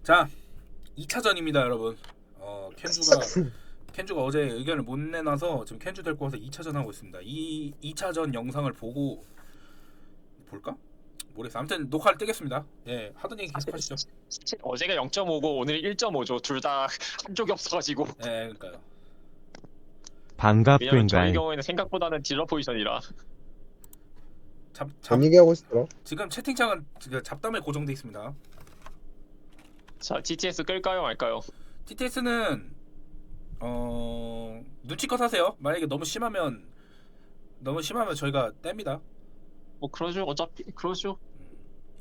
자, 2차전입니다, 여러분. 켄주가 어제 의견을 못 내놔서 지금 켄주 데리고 와서 2차전 하고 있습니다. 이 2차전 영상을 보고 볼까? 모르겠어. 아무튼 녹화를 뜨겠습니다. 예, 하던 얘기 계속 하시죠. 어제가 0.5고 오늘이 1.5죠. 둘 다 한쪽이 없어가지고. 예, 그러니까요. 왜냐면 저희 반갑껜가이. 경우에는 생각보다는 딜러 포지션이라. 잡 뭔 얘기하고 있어? 지금 채팅창은 잡담에 고정돼 있습니다. 자, TTS 끌까요 말까요? TTS는 눈치껏 하세요. 만약에 너무 심하면 저희가 뗍니다. 뭐 그러죠. 어차피 그러죠.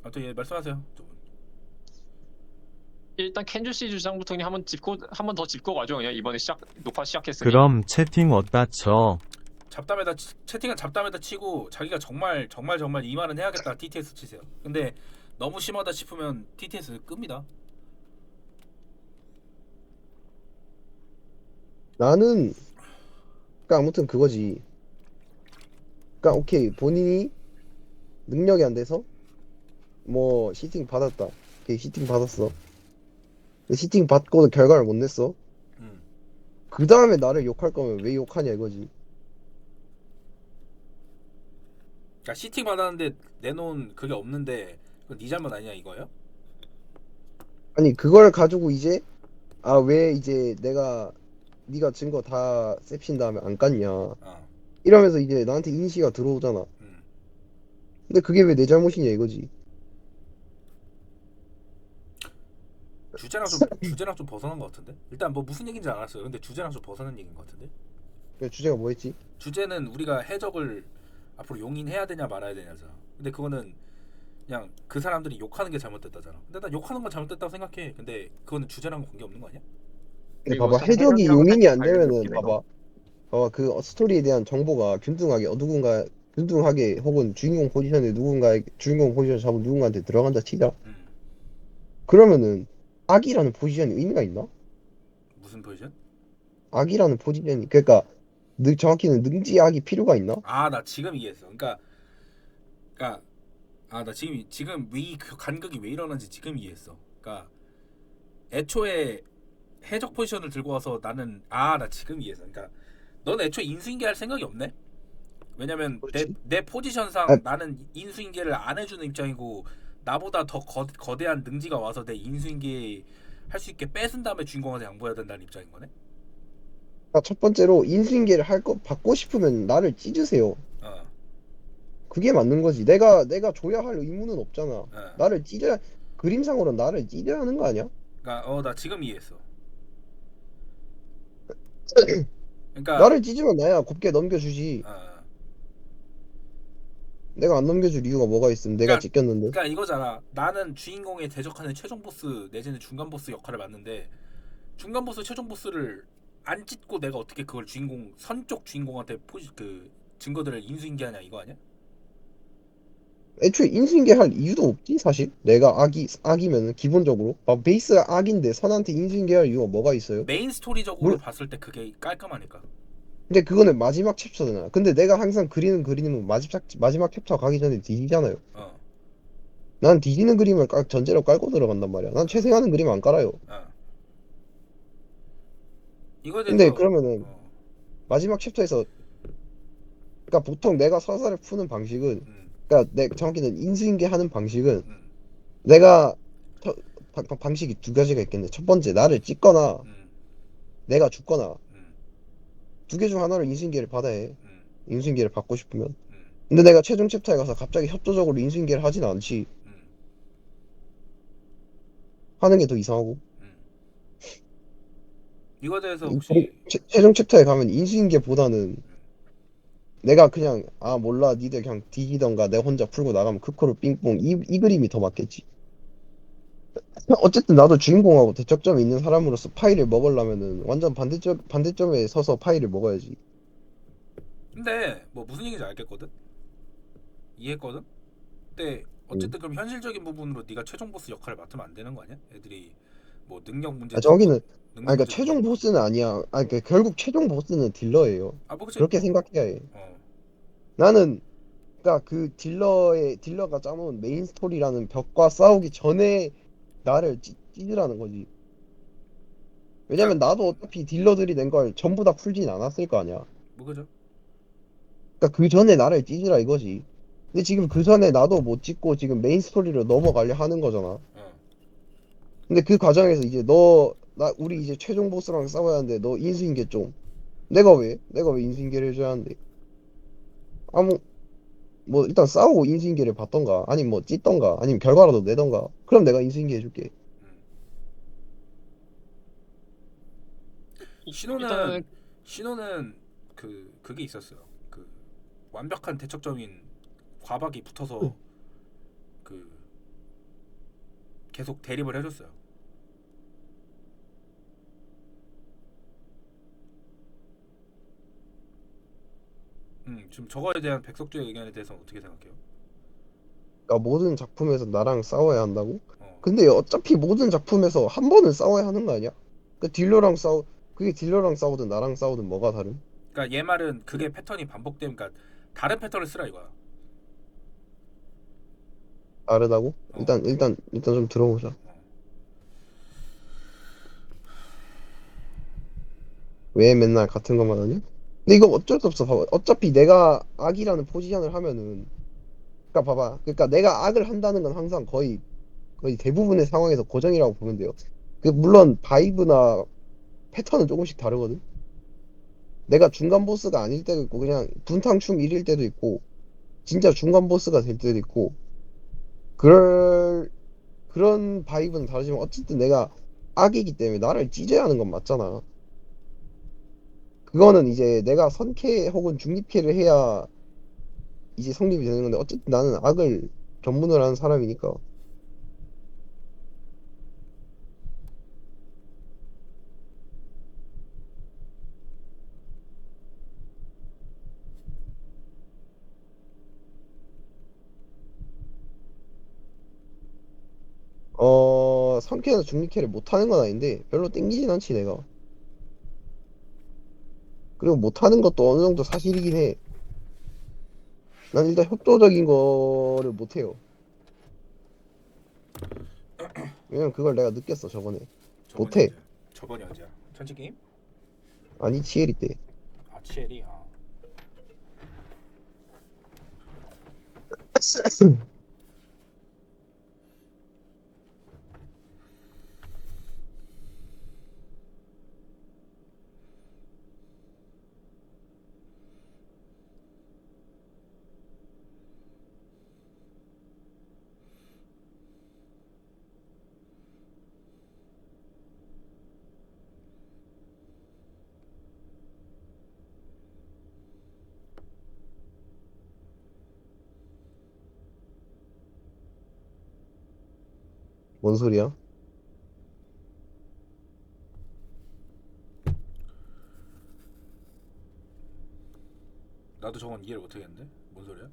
아무튼 예, 말씀하세요, 두 분. 일단 켄주 씨 주장부터 그냥 한 번 더 짚고 가죠. 그냥 이번에 녹화 시작했으니. 그럼 채팅 어디다 쳐? 채팅은 잡담에다 치고 자기가 정말 이 말은 해야겠다 TTS 치세요. 근데 너무 심하다 싶으면 TTS 끕니다. 나는 그러니까 아무튼 그거지. 그러니까 오케이 본인이 능력이 안 돼서 뭐 시팅 받았다. 오케이 시팅 받았어. 근데 시팅 받고도 결과를 못 냈어. 음. 그 다음에 나를 욕할 거면 왜 욕하냐 이거지. 그러니까 시팅 받았는데 내놓은 그게 없는데 그건 네 잘못 아니냐 이거예요? 아니 그걸 가지고 이제 아 왜 이제 네가 증거 다 셉신 다음에 안 깠냐 어. 이러면서 이제 나한테 인시가 들어오잖아. 음. 근데 그게 왜 내 잘못이냐 이거지. 주제랑 좀 벗어난 것 같은데? 일단 뭐 무슨 얘기인지 알았어요. 근데 주제랑 좀 벗어난 얘기인 것 같은데? 그 주제가 뭐였지? 주제는 우리가 해적을 앞으로 용인해야 되냐 말아야 되냐잖아. 근데 그거는 그냥 그 사람들이 욕하는 게 잘못됐다잖아. 근데 난 욕하는 건 잘못됐다고 생각해. 근데 그거는 주제랑 관계 없는 거 아니야? 근데 그리고 봐봐 사실 해적이 해적이라고 용인이 안 살짝 관련이 되면은 없긴 해요. 봐봐 그 스토리에 대한 정보가 균등하게 혹은 주인공 포지션 잡은 누군가한테 들어간다 치자. 음. 그러면은 악이라는 포지션이 의미가 있나? 무슨 포지션? 악이라는 포지션이 그러니까 정확히는 능지악이 필요가 있나? 아, 나 지금 이해했어. 그러니까 나 지금 왜 그 간극이 왜 일어나는지 지금 이해했어. 그러니까 애초에 해적 포지션을 들고 와서 나 지금 이해했어. 그러니까 넌 애초에 인수인계 할 생각이 없네. 왜냐면 그렇지. 내 아, 포지션상 나는 인수인계를 안 해주는 입장이고 나보다 더 거대한 능지가 와서 내 인수인계 할 수 있게 뺏은 다음에 주인공한테 양보해야 된다는 입장인 거네. 첫 번째로 인수인계를 받고 싶으면 나를 찢으세요. 어, 그게 맞는 거지. 내가 줘야 할 의무는 없잖아. 어. 나를 찢어야 그림상으로 나를 찢어야 하는 거 아니야? 그러니까 나 지금 이해했어. 그러니까 나를 찢으면 나야 곱게 넘겨주지. 어, 내가 안 넘겨줄 이유가 뭐가 있음? 내가 그러니까 찢겼는데. 그러니까 이거잖아. 나는 주인공에 대적하는 최종 보스 내지는 중간 보스 역할을 맡는데 중간 보스 최종 보스를 안 찢고 내가 어떻게 그걸 선쪽 주인공한테 증거들을 인수인계하냐 이거 아니야? 애초에 인수인계 할 이유도 없지 사실. 내가 악이면은 기본적으로 베이스가 악인데 선한테 인수인계 할 이유가 뭐가 있어요? 메인 스토리적으로 물 봤을 때 그게 깔끔하니까. 근데 그거는 마지막 챕터잖아. 근데 내가 항상 그리는 그림은 마지막 챕터 가기 전에 뒤지잖아요. 어, 난 뒤지는 그림을 전제로 깔고 들어간단 말이야. 난 최생하는 그림 안 깔아요. 어. 이거에 근데 대해서 그러면은 마지막 챕터에서 그러니까 보통 내가 서사를 푸는 방식은 음, 그러니까 내 정확히는 인수인계 하는 방식은 음, 내가 방식이 두 가지가 있겠네. 첫 번째 나를 찍거나 음, 내가 죽거나 음, 두 개 중 하나로 인수인계를 받아야 해. 음, 인수인계를 받고 싶으면. 음, 근데 내가 최종 챕터에 가서 갑자기 협조적으로 인수인계를 하진 않지. 음, 하는 게 더 이상하고. 음. 이거에 대해서 혹시 최종 챕터에 가면 인수인계보다는 내가 그냥 아 몰라 니들 그냥 뒤지던가 내가 혼자 풀고 나가면 크코로 삥뽕 이 그림이 더 맞겠지. 어쨌든 나도 주인공하고 대척점이 있는 사람으로서 파이를 먹으려면은 완전 반대점에 서서 파이를 먹어야지. 근데 뭐 무슨 얘기인지 알겠거든? 이해했거든? 근데 음. 어쨌든 그럼 현실적인 부분으로 네가 최종 보스 역할을 맡으면 안 되는 거 아니야? 애들이 뭐 능력 문제 아 듣고 저기는 능력 그러니까 문제 듣고 최종 보스는 아니야. 그러니까 결국 최종 보스는 딜러예요. 뭐 그치 그렇게 생각해야 해. 어, 나는 그러니까 그 딜러가 짜놓은 메인 스토리라는 벽과 싸우기 전에 나를 찌르라는 거지. 왜냐면 나도 어차피 딜러들이 낸 걸 전부 다 풀진 않았을 거 아니야. 뭐 그죠? 그러니까 그 전에 나를 찌르라 이거지. 근데 지금 그 전에 나도 못 찍고 지금 메인 스토리로 넘어가려 하는 거잖아. 어. 근데 그 과정에서 이제 우리 이제 최종 보스랑 싸워야 하는데 너 인수인계 좀. 내가 왜 인수인계를 해줘야 하는데. 아무, 뭐 일단 싸우고 인수인계를 받던가, 아니면 뭐 찢던가, 아니면 결과라도 내던가. 그럼 내가 인수인계 해줄게. 신호는 일단은 신호는 그게 있었어요. 그 완벽한 대척점인 과박이 붙어서 응. 그 계속 대립을 해줬어요. 지금 저거에 대한 백석주의 의견에 대해서는 어떻게 생각해요? 그러니까 모든 작품에서 나랑 싸워야 한다고? 어. 근데 어차피 모든 작품에서 한 번은 싸워야 하는 거 아니야? 그 그게 딜러랑 싸우든 나랑 싸우든 뭐가 다름? 그러니까 얘 말은 그게 패턴이 반복되면, 그러니까 다른 패턴을 쓰라 이거야. 다르다고? 어. 일단 좀 들어보자. 어. 왜 맨날 같은 것만 하냐? 근데 이거 어쩔 수 없어. 봐봐. 어차피 내가 악이라는 포지션을 하면은, 그러니까 봐봐. 그러니까 내가 악을 한다는 건 항상 거의 대부분의 상황에서 고정이라고 보면 돼요. 물론 바이브나 패턴은 조금씩 다르거든. 내가 중간 보스가 아닐 때도 있고 그냥 분탕충 1일 때도 있고 진짜 중간 보스가 될 때도 있고 그럴 그런 바이브는 다르지만 어쨌든 내가 악이기 때문에 나를 찢어야 하는 건 맞잖아. 그거는 이제 내가 선캐 혹은 중립캐를 해야 이제 성립이 되는 건데 어쨌든 나는 악을 전문으로 하는 사람이니까. 선캐나 중립캐를 못하는 건 아닌데 별로 땡기진 않지 내가. 그리고 못하는 것도 어느 정도 사실이긴 해. 난 일단 협조적인 거를 못해요. 왜냐면 그걸 내가 느꼈어 저번에. 저번이 못해. 언제? 저번이 언제야? 천지 게임? 아니 치에리 때. 아 치엘이. 아. 뭔 소리야? 나도 저건 이해를 못하겠는데? 뭔 소리야?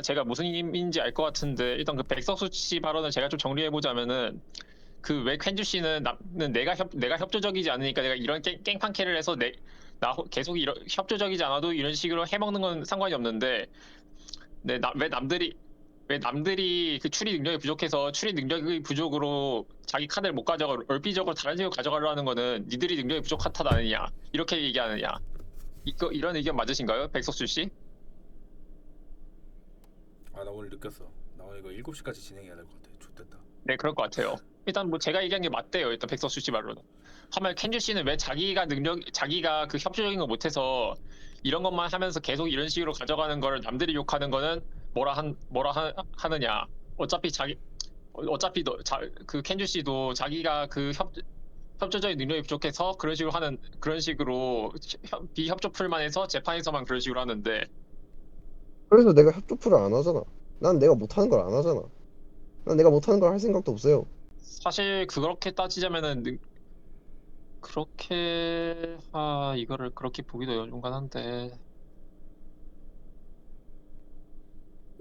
제가 무슨 의미인지 알 것 같은데 일단 그 백석수 씨 발언을 제가 좀 정리해 보자면은 그 왜 퀸주 씨는 내가 협조적이지 않으니까 내가 이런 깽판캐를 해서 계속 이런 협조적이지 않아도 이런 식으로 해먹는 건 상관이 없는데 왜 남들이 그 추리 능력이 부족해서 추리 능력의 부족으로 자기 카드를 못 가져가 얼피적으로 다른 식으로 가져가려는 거는 니들이 능력이 부족하다느냐 이렇게 얘기하느냐 이런 의견 맞으신가요, 백석수 씨? 아 나 오늘 느꼈어. 나 오늘 이거 7시까지 진행해야 될 것 같아. 좋됐다. 네, 그럴 것 같아요. 일단 뭐 제가 얘기한 게 맞대요. 일단 백석수 씨 말로는. 하면 켄주 씨는 왜 자기가 그 협조적인 거 못해서 이런 것만 하면서 계속 이런 식으로 가져가는 거를 남들이 욕하는 거는 하느냐. 어차피 그 켄주 씨도 자기가 그 협조적인 능력이 부족해서 그런 식으로 비협조풀만 해서 재판에서만 그런 식으로 하는데 그래서 내가 협조표를 안 하잖아. 난 내가 못하는 걸 안 하잖아. 난 내가 못하는 걸 할 생각도 없어요. 사실 그렇게 따지자면은 이거를 그렇게 보기도 어중간한데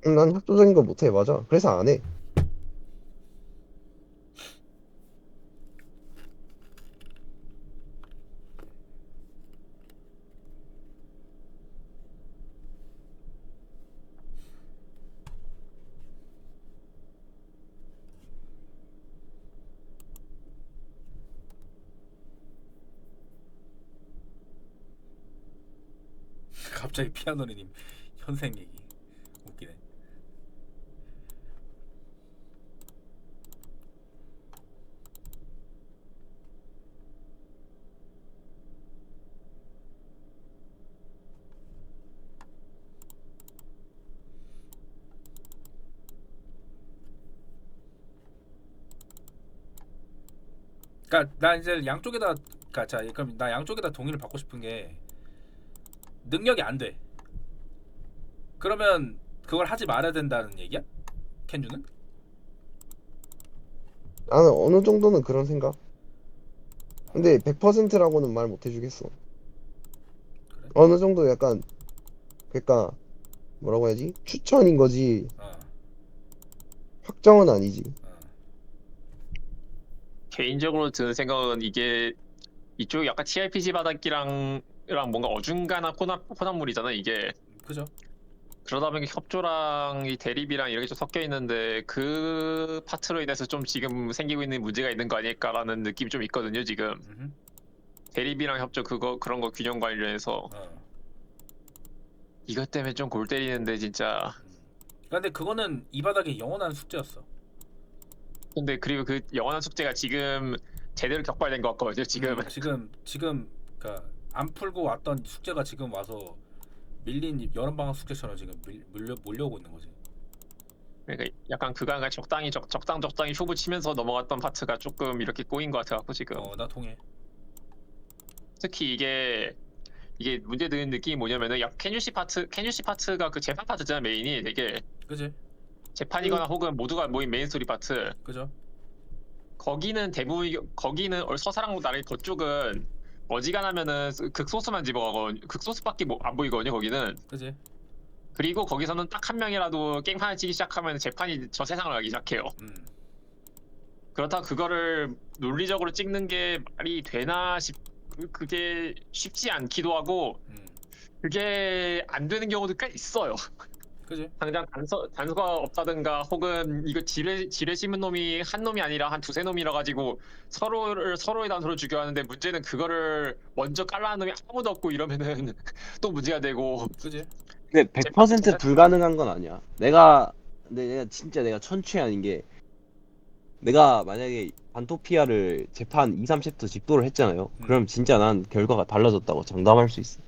난 협조적인 걸 못해. 맞아. 그래서 안 해. 갑자기 피아노님 현생 얘기 웃기네. 그러니까 나 이제 양쪽에다 그러니까 자 그럼 나 양쪽에다 동의를 받고 싶은 게 능력이 안 돼. 그러면 그걸 하지 말아야 된다는 얘기야? 켄주는? 나는 어느 정도는 그런 생각. 근데 100%라고는 말 못 해주겠어. 그래? 어느 정도 약간 그러니까 뭐라고 해야지? 추천인 거지 어. 확정은 아니지. 어. 개인적으로 드는 생각은 이게 이쪽 약간 TRPG 바닥이랑 뭔가 어중간한 혼합물이잖아 이게. 그죠? 그러다 보니까 협조랑 이 대립이랑 이렇게 좀 섞여 있는데 그 파트로 인해서 좀 지금 생기고 있는 문제가 있는 거 아닐까라는 느낌이 좀 있거든요 지금. 음흠. 대립이랑 협조 그런 거 균형 관련해서 어. 이것 때문에 좀 골 때리는데 진짜. 근데 그거는 이 바닥의 영원한 숙제였어. 근데 그리고 그 영원한 숙제가 지금 제대로 격발된 것 같거든요 지금. 지금 그러니까 안 풀고 왔던 숙제가 지금 와서 밀린 여름방학 숙제처럼 지금 몰려오고 있는 거지. 그러니까 약간 그간간 적당히 쇼부 치면서 넘어갔던 파트가 조금 이렇게 꼬인 것 같아갖고 지금. 나 동해. 특히 이게 문제 되는 느낌이 뭐냐면은 약 캔유시 파트가 그 재판 파트잖아 메인이 되게. 그지? 재판이거나 혹은 모두가 모인 메인 스토리 파트. 그죠? 거기는 서사랑 나래 그쪽은 어지간하면은 극소수만 집어가고 극소수밖에 안 보이거든요 거기는. 그지? 그리고 거기서는 딱 한 명이라도 게임 하나 치기 시작하면 재판이 저 세상을 가기 시작해요. 그렇다 그거를 논리적으로 찍는 게 말이 되나 그게 쉽지 않기도 하고 그게 안 되는 경우도 꽤 있어요. 그지? 당장 단서가 없다든가 혹은 이거 지뢰 심은 놈이 한 놈이 아니라 한 두세 놈이라 가지고 서로의 단서를 죽여야 하는데 문제는 그거를 먼저 깔라는 놈이 아무도 없고 이러면은 또 문제가 되고. 그지? 근데 100% 불가능한 건 아니야. 근데 내가 진짜 내가 천추한인 게 내가 만약에 반토피아를 재판 2, 3챕터 집도를 했잖아요. 그럼 진짜 난 결과가 달라졌다고 장담할 수 있어.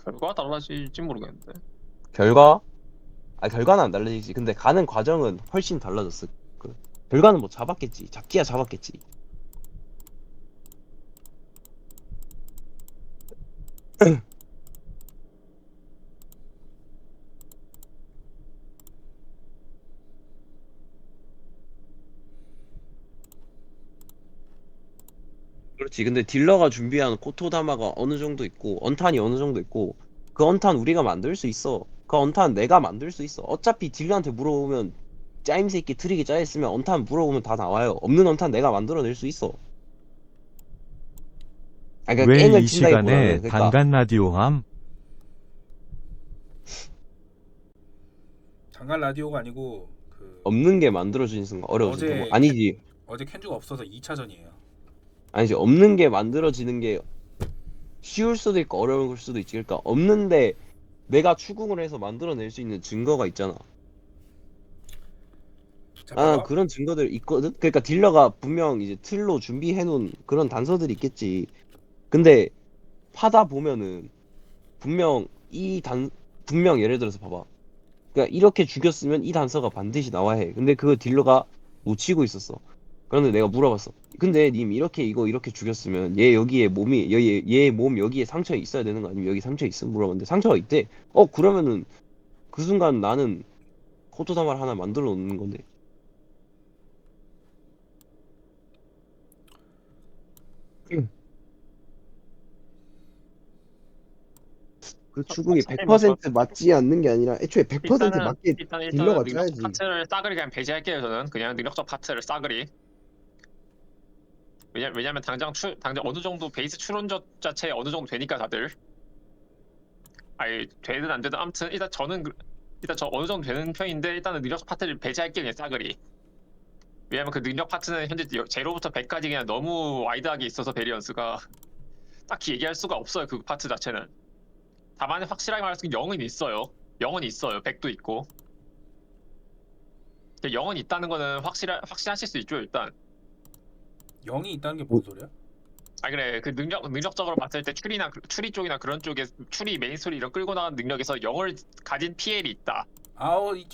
결과가 달라질지 모르겠는데. 결과는 안 달라지지. 근데 가는 과정은 훨씬 달라졌어. 결과는 뭐 잡기야 잡았겠지. 그렇지. 근데 딜러가 준비한 코토다마가 어느 정도 있고 언탄이 어느 정도 있고 그 언탄 우리가 만들 수 있어. 그 언탄 내가 만들 수 있어. 어차피 딜러한테 물어보면 짜임새끼 트릭이 짜였으면 언탄 물어보면 다 나와요. 없는 언탄 내가 만들어낼 수 있어. 그러니까 왜 깽을 이 친다기보다는 시간에 그러니까 단간 라디오함? 장갈 라디오가 아니고 없는 게 만들어지는 순간 어려워져. 어제 아니지. 어제 켄주가 없어서 2차전이에요. 아니지. 없는 게 만들어지는 게 쉬울 수도 있고 어려울 수도 있지. 그러니까 없는데 내가 추궁을 해서 만들어낼 수 있는 증거가 있잖아. 자, 아, 봐봐. 그런 증거들 있거든? 그러니까 딜러가 분명 이제 틀로 준비해놓은 그런 단서들이 있겠지. 근데 파다 보면은 분명 분명 예를 들어서 봐봐. 그러니까 이렇게 죽였으면 이 단서가 반드시 나와야 해. 근데 그 딜러가 놓치고 있었어. 그런데 내가 물어봤어. 근데 님 이렇게 죽였으면 얘 여기에 얘 몸 여기에 상처 있어야 되는 거 아니면 여기 상처 있음? 물어봤는데 상처가 있대. 그러면은 그 순간 나는 코토다마를 하나 만들어 놓는 건데. 그 추궁이 100% 맞지 않는 게 아니라 애초에 100% 맞게 일단은 딜러가 능력적 짜야지. 파트를 싸그리 그냥 배제할게요 저는. 그냥 능력적 파트를 싸그리. 왜냐면 당장 어느 정도 베이스 추론적 자체 어느 정도 되니까 다들. 아니 되든 안 되든 아무튼 일단 저 어느 정도 되는 편인데 일단은 능력적 파트를 배제할게요 그냥 싸그리. 왜냐면 그 능력 파트는 현재 제로부터 100까지 그냥 너무 와이드하게 있어서 베리언스가 딱히 얘기할 수가 없어요 그 파트 자체는. 다만 확실하게 말해서 영은 있어요. 영은 있어요. 백도 있고. 근데 영은 있다는 거는 확신하실 수 있죠 일단. 영이 있다는 게 뭔 소리야? 아 그래 그 능력적으로 봤을 때 추리 쪽이나 그런 쪽에 추리 메인 스토리 이런 끌고 나가는 능력에서 영을 가진 PL이 있다.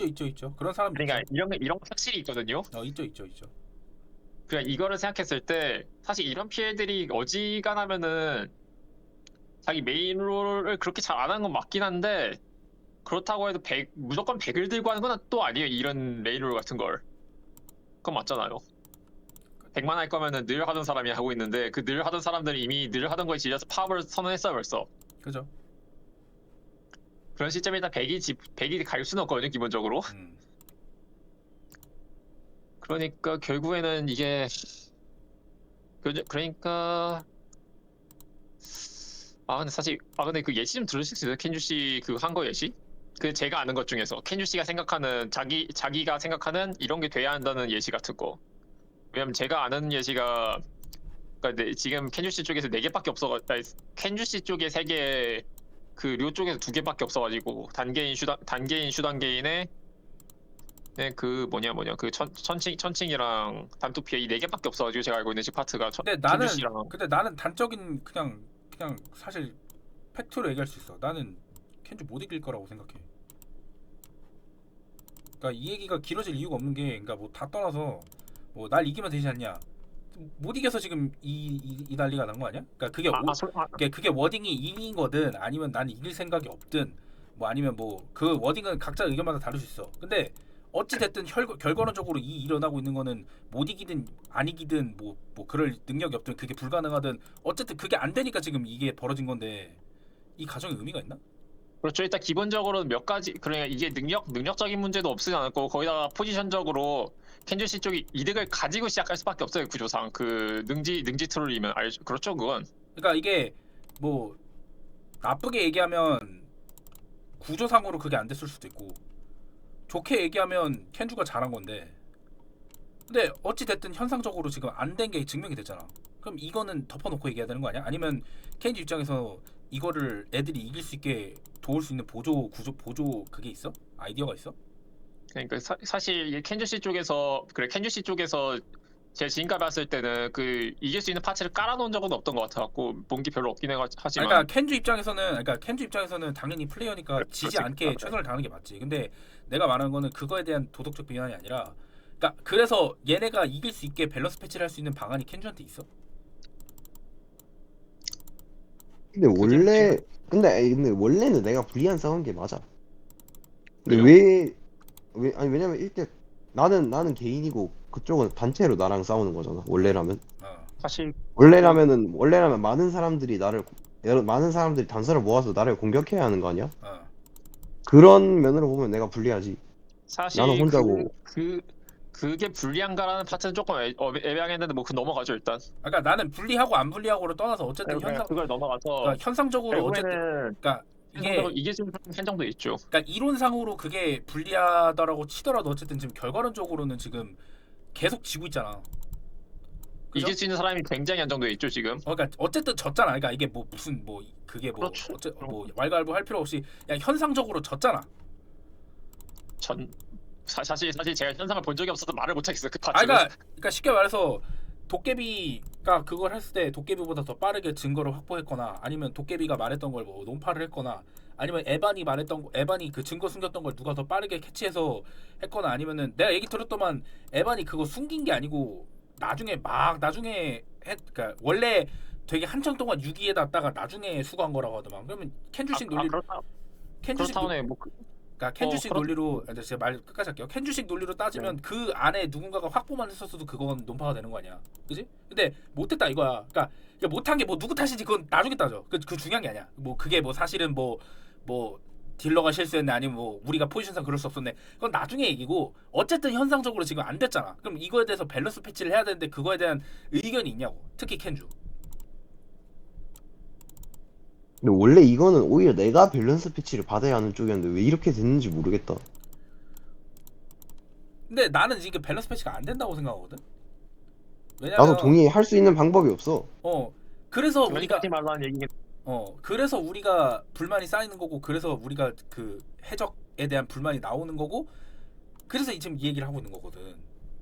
있죠. 그런 사람 그러니까 있죠. 이런 거 확실히 있거든요. 있죠. 그러니까 이거를 생각했을 때 사실 이런 PL들이 어지간하면은 자기 메인 롤을 그렇게 잘 안 하는 건 맞긴 한데 그렇다고 해도 무조건 100을 들고 하는 건 또 아니에요. 이런 메인 롤 같은 걸. 그건 맞잖아요. 100만 할 거면은 늘 하던 사람이 하고 있는데 그 늘 하던 사람들이 이미 늘 하던 거에 질려서 파업을 선언했어요 벌써. 그죠? 그런 시점에 일단 100이 갈 수는 없거든요 기본적으로. 그러니까 결국에는 이게 그러니까 근데 그 예시 좀 들으실 수 있어요? 켄주 씨 그 한 거 예시? 그 제가 아는 것 중에서 켄주 씨가 생각하는 자기가 생각하는 이런 게 돼야 한다는 예시 같은 거. 왜냐면 제가 아는 예시가 그러니까 지금 켄주 씨 쪽에서 4개밖에 없어가지고 켄주 씨 쪽에 3개 그 료 쪽에서 2개밖에 없어가지고 단계인 슈단계인의 그 뭐냐 그 천칭이랑 단투피에 이 4개밖에 없어가지고 제가 알고 있는 식 파트가 근데 나는 단적인 그냥 사실 팩트로 얘기할 수 있어. 나는 켄주 못 이길 거라고 생각해. 그러니까 이 얘기가 길어질 이유가 없는 게, 그러니까 뭐 다 떠나서 뭐 날 이기면 되지 않냐? 못 이겨서 지금 이 난리가 난 거 아니야? 그러니까 그게 워딩이 이긴 거든 아니면 난 이길 생각이 없든 뭐 아니면 뭐 그 워딩은 각자 의견마다 다를 수 있어. 근데 어찌 됐든 결과론적으로 이 일어나고 있는 거는 못 이기든 안 이기든 뭐 그럴 능력이 없든 그게 불가능하든 어쨌든 그게 안 되니까 지금 이게 벌어진 건데 이 가정에 의미가 있나? 그렇죠. 일단 기본적으로 몇 가지 그러니까 이게 능력적인 문제도 없지 않았고 거기다가 포지션적으로 켄주 씨 쪽이 이득을 가지고 시작할 수밖에 없어요 구조상 그 능지 트롤이면 알죠. 그렇죠 그건. 그러니까 이게 뭐 나쁘게 얘기하면 구조상으로 그게 안 됐을 수도 있고 좋게 얘기하면 켄주가 잘한 건데, 근데 어찌 됐든 현상적으로 지금 안 된 게 증명이 됐잖아. 그럼 이거는 덮어놓고 얘기해야 되는 거 아니야? 아니면 켄지 입장에서 이거를 애들이 이길 수 있게 도울 수 있는 보조 그게 있어? 아이디어가 있어? 그러니까 사실 이게 켄주 씨 쪽에서 제 지금까지 봤을 때는 그 이길 수 있는 파츠를 깔아놓은 적은 없던 것 같아갖고 본기 별로 없긴 하지만. 그러니까 켄주 입장에서는 당연히 플레이어니까 지지 않게 최선을 다하는 게 맞지. 근데 내가 말하는 거는 그거에 대한 도덕적 비난이 아니라, 그러니까 그래서 얘네가 이길 수 있게 밸런스 패치를 할 수 있는 방안이 켄주한테 있어? 근데 원래는 내가 불리한 싸운 게 맞아. 근데 왜요? 왜냐면 나는 개인이고 그쪽은 단체로 나랑 싸우는 거잖아. 원래라면 사실 많은 사람들이 단서를 모아서 나를 공격해야 하는 거 아니야? 그런 면으로 보면 내가 불리하지. 사실 나는 혼자고. 그게 불리한가라는 파트는 조금 애매하겠는데 뭐 그 넘어가죠 일단. 그러니까 나는 불리하고 안 불리하고를 떠나서 어쨌든 그걸 넘어가서 그러니까 현상적으로 어쨌든 결국에는 그러니까 이게 이길 수 있는 한정도 있죠. 그러니까 이론상으로 그게 불리하다라고 치더라도 어쨌든 지금 결과론적으로는 지금 계속 지고 있잖아. 그죠? 이길 수 있는 사람이 굉장히 한정돼 있죠 지금. 그러니까 어쨌든 졌잖아. 그러니까 이게 뭐 무슨 뭐 그게 뭐 그렇죠. 뭐 왈가왈부 할 필요 없이 그냥 현상적으로 졌잖아. 사실 제가 현상을 본 적이 없어서 말을 못 하겠어요 그 아 파트는. 그러니까 쉽게 말해서 도깨비가 그걸 했을 때 도깨비보다 더 빠르게 증거를 확보했거나 아니면 도깨비가 말했던 걸 뭐 논파를 했거나 아니면 에반이 그 증거 숨겼던 걸 누가 더 빠르게 캐치해서 했거나 아니면은 내가 얘기 들었더만 에반이 그거 숨긴 게 아니고 나중에 그러니까 원래 되게 한참 동안 유기해놨다가 나중에 수거한 거라고 하더만. 그러면 켄주식 논리로 그렇다네 뭐 그러니까 켄주식 논리로 제가 말 끝까지 할게요. 켄주식 논리로 따지면 그 안에 누군가가 확보만 했었어도 그건 논파가 되는 거 아니야, 그지? 근데 못했다 이거야. 그러니까 못한 게 뭐 누구 탓인지 그건 나중에 따져. 그 중요한 게 아니야. 뭐 그게 뭐 사실은 뭐 딜러가 실수했네 아니면 뭐 우리가 포지션상 그럴 수 없었네. 그건 나중에 얘기고 어쨌든 현상적으로 지금 안 됐잖아. 그럼 이거에 대해서 밸런스 패치를 해야 되는데 그거에 대한 의견이 있냐고. 특히 켄주. 근데 원래 이거는 오히려 내가 밸런스 패치를 받아야 하는 쪽이었는데 왜 이렇게 됐는지 모르겠다. 근데 나는 지금 밸런스 패치가 안 된다고 생각하거든. 왜냐면 나도 동의해. 할 수 있는 방법이 없어. 그래서 우리가 하지 말라는 얘기. 그래서 우리가 불만이 쌓이는 거고, 그래서 우리가 그 해적에 대한 불만이 나오는 거고, 그래서 지금 이 얘기를 하고 있는 거거든.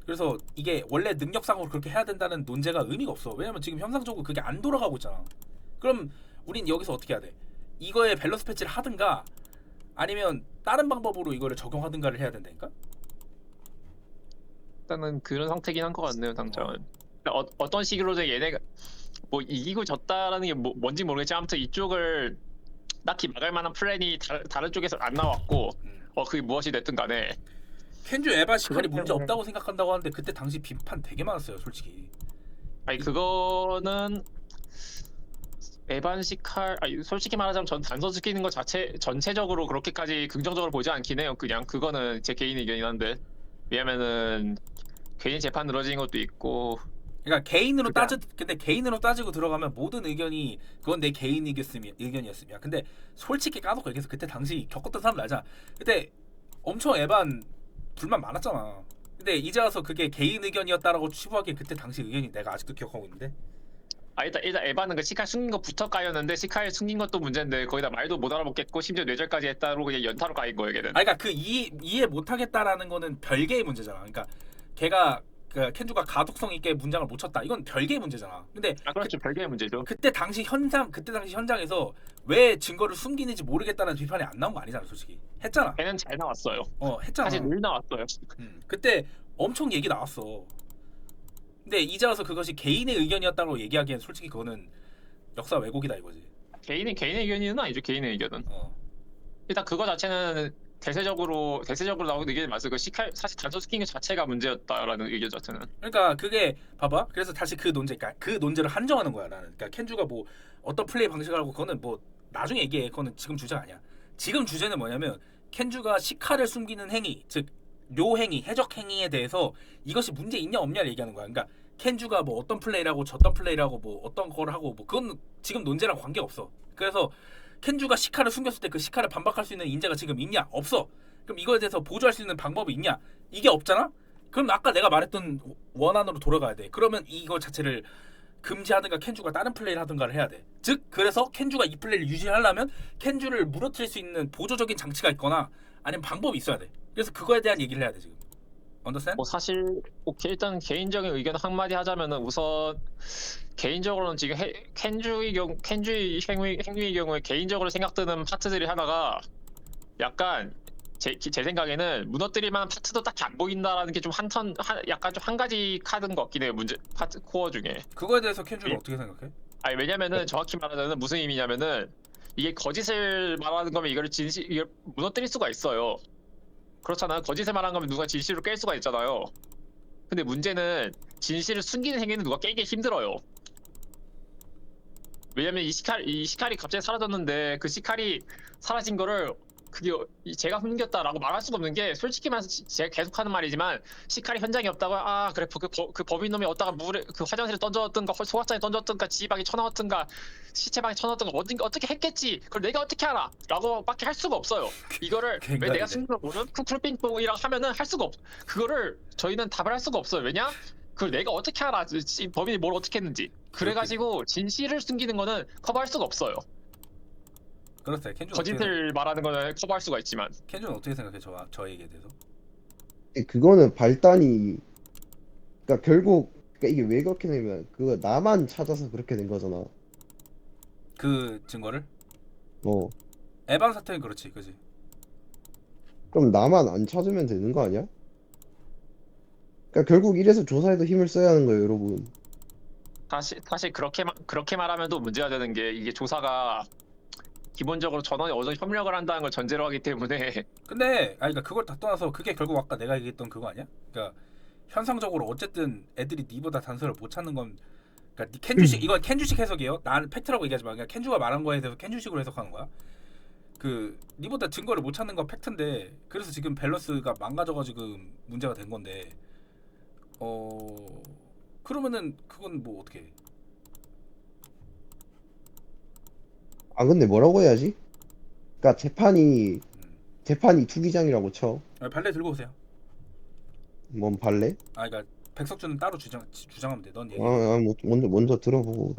그래서 이게 원래 능력상으로 그렇게 해야 된다는 논제가 의미가 없어. 왜냐면 지금 현상적으로 그게 안 돌아가고 있잖아. 그럼 우린 여기서 어떻게 해야 돼? 이거에 밸런스 패치를 하든가 아니면 다른 방법으로 이거를 적용하든가를 해야 된다니까? 일단은 그런 상태긴 한 것 같네요, 당장은. 어떤 식으로든 얘네가 뭐 이기고 졌다라는 게 뭔지 모르겠지만 아무튼 이쪽을 딱히 막을 만한 플랜이 다른 쪽에서 안 나왔고 그게 무엇이 됐든 간에 켄주 에바 시칼이 그것 문제 때문에- 없다고 생각한다고 하는데 그때 당시 비판 되게 많았어요, 솔직히. 아니 그거는 에반 시칼 아니 솔직히 말하자면 전 단서 스키는 것 자체 전체적으로 그렇게까지 긍정적으로 보지 않긴 해요. 그냥 그거는 제 개인 의견이긴 한데 왜냐면은 괜히 재판 늘어진 것도 있고 그러니까 근데 개인으로 따지고 들어가면 모든 의견이 그건 내 개인 의견이었으면. 근데 솔직히 까놓고 얘기해서 그때 당시 겪었던 사람들 알잖아. 그때 엄청 에반 불만 많았잖아. 근데 이제 와서 그게 개인 의견이었다라고 치부하기엔 그때 당시 의견이 내가 아직도 기억하고 있는데. 일단 에반은 그 시칼 숨긴 것부터 까였는데 시칼 숨긴 것도 문제인데 거기다 말도 못 알아먹겠고 심지어 뇌절까지 했다로 그냥 연타로 까인 거예요 걔는. 그러니까 그 이해 못하겠다라는 거는 별개의 문제잖아. 그러니까 걔가 그 켄주가 가독성 있게 문장을 못 쳤다. 이건 별개의 문제잖아. 근데 그렇죠. 별개의 문제죠. 그때 당시 현장에서 왜 증거를 숨기는지 모르겠다는 비판이 안 나온 거 아니잖아, 솔직히. 했잖아. 걔는 잘 나왔어요. 했잖아. 사실 늘 나왔어요. 그때 엄청 얘기 나왔어. 근데 이제 와서 그것이 개인의 의견이었다고 얘기하기엔 솔직히 그거는 역사 왜곡이다 이거지. 개인의 의견은 아니죠. 개인의 의견은. 일단 그거 자체는 대세적으로 나오는 의견이 맞아요. 그 시칼 사실 단서 스킨 것 자체가 문제였다라는 의견 자체는. 그러니까 그게 봐봐. 그래서 다시 그 논제를 한정하는 거야 나는. 그러니까 켄주가 뭐 어떤 플레이 방식을 하고 그거는 뭐 나중에 얘기해. 그거는 지금 주제가 아니야. 지금 주제는 뭐냐면 켄주가 시카를 숨기는 행위, 즉 묘행위, 해적 행위에 대해서 이것이 문제 있냐 없냐를 얘기하는 거야. 그러니까 켄주가 뭐 어떤 플레이라고 저떤 플레이라고 뭐 어떤 걸 하고 뭐 그건 지금 논제랑 관계 없어. 그래서 켄주가 시카를 숨겼을 때 그 시카를 반박할 수 있는 인재가 지금 있냐? 없어. 그럼 이거에 대해서 보조할 수 있는 방법이 있냐? 이게 없잖아? 그럼 아까 내가 말했던 원안으로 돌아가야 돼. 그러면 이거 자체를 금지하든가 켄주가 다른 플레이를 하든가를 해야 돼. 즉 그래서 켄주가 이 플레이를 유지하려면 켄주를 무너뜨릴 수 있는 보조적인 장치가 있거나 아니면 방법이 있어야 돼. 그래서 그거에 대한 얘기를 해야 돼 지금. 언더스탠드? 뭐 사실 오케이 일단 개인적인 의견 한마디 하자면은 우선 개인적으로는 지금 켄주의 행위의 경우에 개인적으로 생각드는 파트들이 하나가 약간 제 생각에는 무너뜨릴 만한 파트도 딱히 안 보인다라는 게 좀 약간 좀 한 가지 카드인 것 같긴 해요. 문제 파트 코어 중에. 그거에 대해서 켄주는 어떻게 생각해? 아니 왜냐면은 정확히 말하자면 무슨 의미냐면은 이게 거짓을 말하는 거면 이걸 무너뜨릴 수가 있어요. 그렇잖아요. 거짓을 말하는 거면 누가 진실을 깰 수가 있잖아요. 근데 문제는 진실을 숨기는 행위는 누가 깨기 힘들어요. 왜냐면 이 시칼이 갑자기 사라졌는데 그 시칼이 사라진 거를 그게 제가 숨겼다라고 말할 수가 없는 게 솔직히 말해서 제가 계속 하는 말이지만 시칼이 현장에 없다고 그래 그 범인놈이 어디다가 물에 그 화장실에 던졌든가 소화장에 던졌든가 지방에 쳐넣었든가 시체방에 쳐넣었든가 어떻게 했겠지 그걸 내가 어떻게 알아 라고 밖에 할 수가 없어요. 이거를 왜 갱간이네. 내가 숨긴 걸 모르는 쿨핑뽕이라고 하면은 할 수가 그거를 저희는 답을 할 수가 없어요. 왜냐 그걸 내가 어떻게 알아 범인이 뭘 어떻게 했는지. 그래가지고 진실을 숨기는 거는 커버할 수가 없어요. 그렇다. 켄주는 거짓을 말하는 거는 커버할 수가 있지만. 켄주는 어떻게 생각해 저 얘기에 대해서? 그거는 발단이, 그러니까 결국, 그러니까 이게 왜 그렇게 되면 그거 나만 찾아서 그렇게 된 거잖아. 그 증거를? 에반 사태는 그렇지, 그지? 그럼 나만 안 찾으면 되는 거 아니야? 그러니까 결국 이래서 조사에도 힘을 써야 하는 거예요, 여러분. 사실 그렇게 말하면 또 문제가 되는 게 이게 조사가 기본적으로 전원이 어느 정도 협력을 한다는 걸 전제로 하기 때문에 근데 그러니까 그걸 다 떠나서 그게 결국 아까 내가 얘기했던 그거 아니야? 그러니까 현상적으로 어쨌든 애들이 니보다 단서를 못 찾는 건 그러니까 켄주식 이건 켄주식 해석이에요. 나는 팩트라고 얘기하지 마. 그냥 켄주가 말한 거에 대해서 켄주식으로 해석하는 거야. 그 니보다 증거를 못 찾는 건 팩트인데 그래서 지금 밸런스가 망가져가지고 문제가 된 건데 그러면은 그건 뭐 어떻게 해? 근데 뭐라고 해야지? 그러니까 재판이 투기장이라고 쳐. 발레 들고 오세요. 뭔 발레? 그러니까 백석준은 따로 주장하면 돼. 넌 얘기. 먼저 들어보고.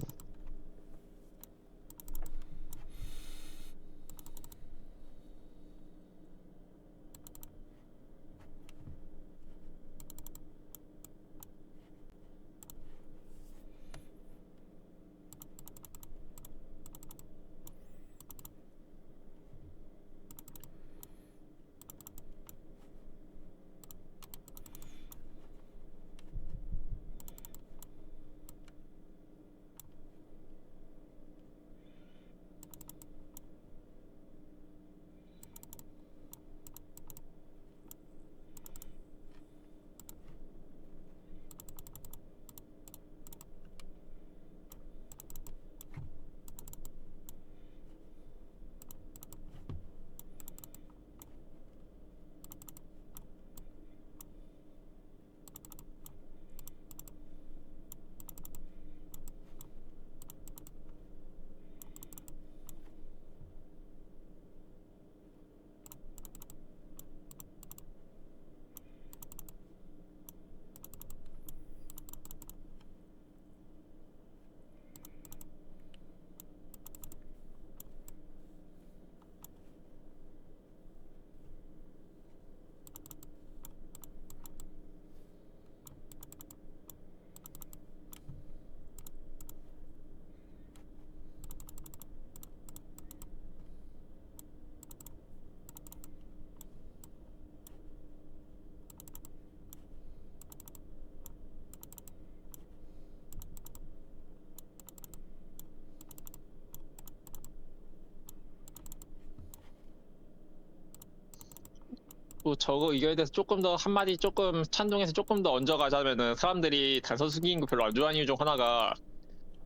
뭐 저거 이거에 대해서 조금 더 한마디 조금 찬동해서 조금 더 얹어가자면은 사람들이 단서 숙이는 거 별로 안 좋아하는 이유 중 하나가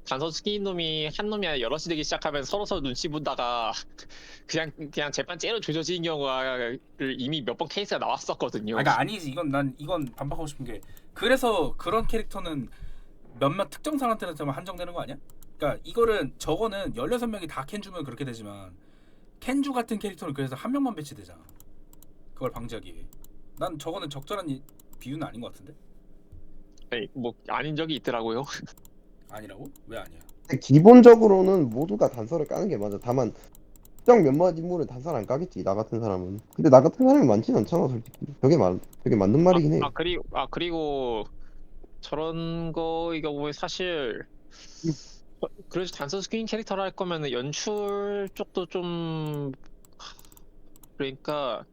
단서 숙이는 놈이 한 놈이 아니라 여럿이 되기 시작하면 서로 눈치 보다가 그냥 재판 째로 조져지는 경우가 이미 몇 번 케이스가 나왔었거든요. 그러니까 아니지. 이건 반박하고 싶은 게 그래서 그런 캐릭터는 몇몇 특정 사람한테만 한정되는 거 아니야? 그러니까 저거는 16명이 다 캔주면 그렇게 되지만 캔주 같은 캐릭터는 그래서 한 명만 배치되잖아. 그걸 방지하기 위해. 난 저거는 적절한 비유는 아닌 것 같은데? 아니, 뭐 아닌 적이 있더라고요. 아니라고? 왜 아니야? 근데 기본적으로는 모두가 단서를 까는 게 맞아. 다만 특정 몇몇 인물은 단서를 안 까겠지. 나 같은 사람은. 근데 나 같은 사람이 많진 않잖아, 솔직히. 되게 맞는 말이긴 해. 그리고 저런 거 이거 보면 사실 그래서 단서 스킨 캐릭터를 할 거면은 연출 쪽도 좀 그러니까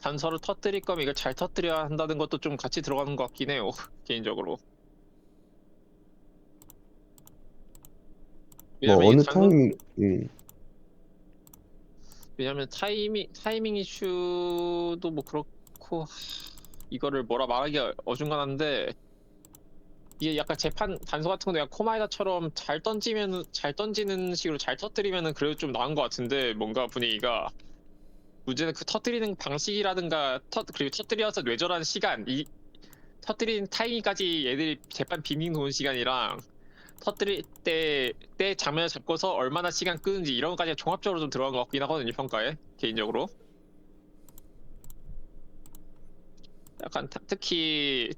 단서를 터뜨릴 거면 이걸 잘 터뜨려야 한다는 것도 좀 같이 들어가는 것 같긴 해요. 개인적으로. 뭐 왜냐면 어느 이 타이밍, 왜냐면 타이밍 이슈도 뭐 그렇고 이거를 뭐라 말하기가 어중간한데 이게 약간 재판 단서 같은 거 내가 코마이다처럼 잘 던지는 식으로 잘 터뜨리면은 그래도 좀 나은 것 같은데 뭔가 분위기가 문제는 그 터뜨리는 방식이라든가 그리고 터뜨려서 뇌절한 시간 이 터뜨리는 타이밍까지 얘들이 재판 빙빙 도는 시간이랑 터뜨릴 때 장면을 잡고서 얼마나 시간 끄는지 이런 것까지 종합적으로 좀 들어간 것 같긴 하거든요, 평가에 개인적으로. 약간 특히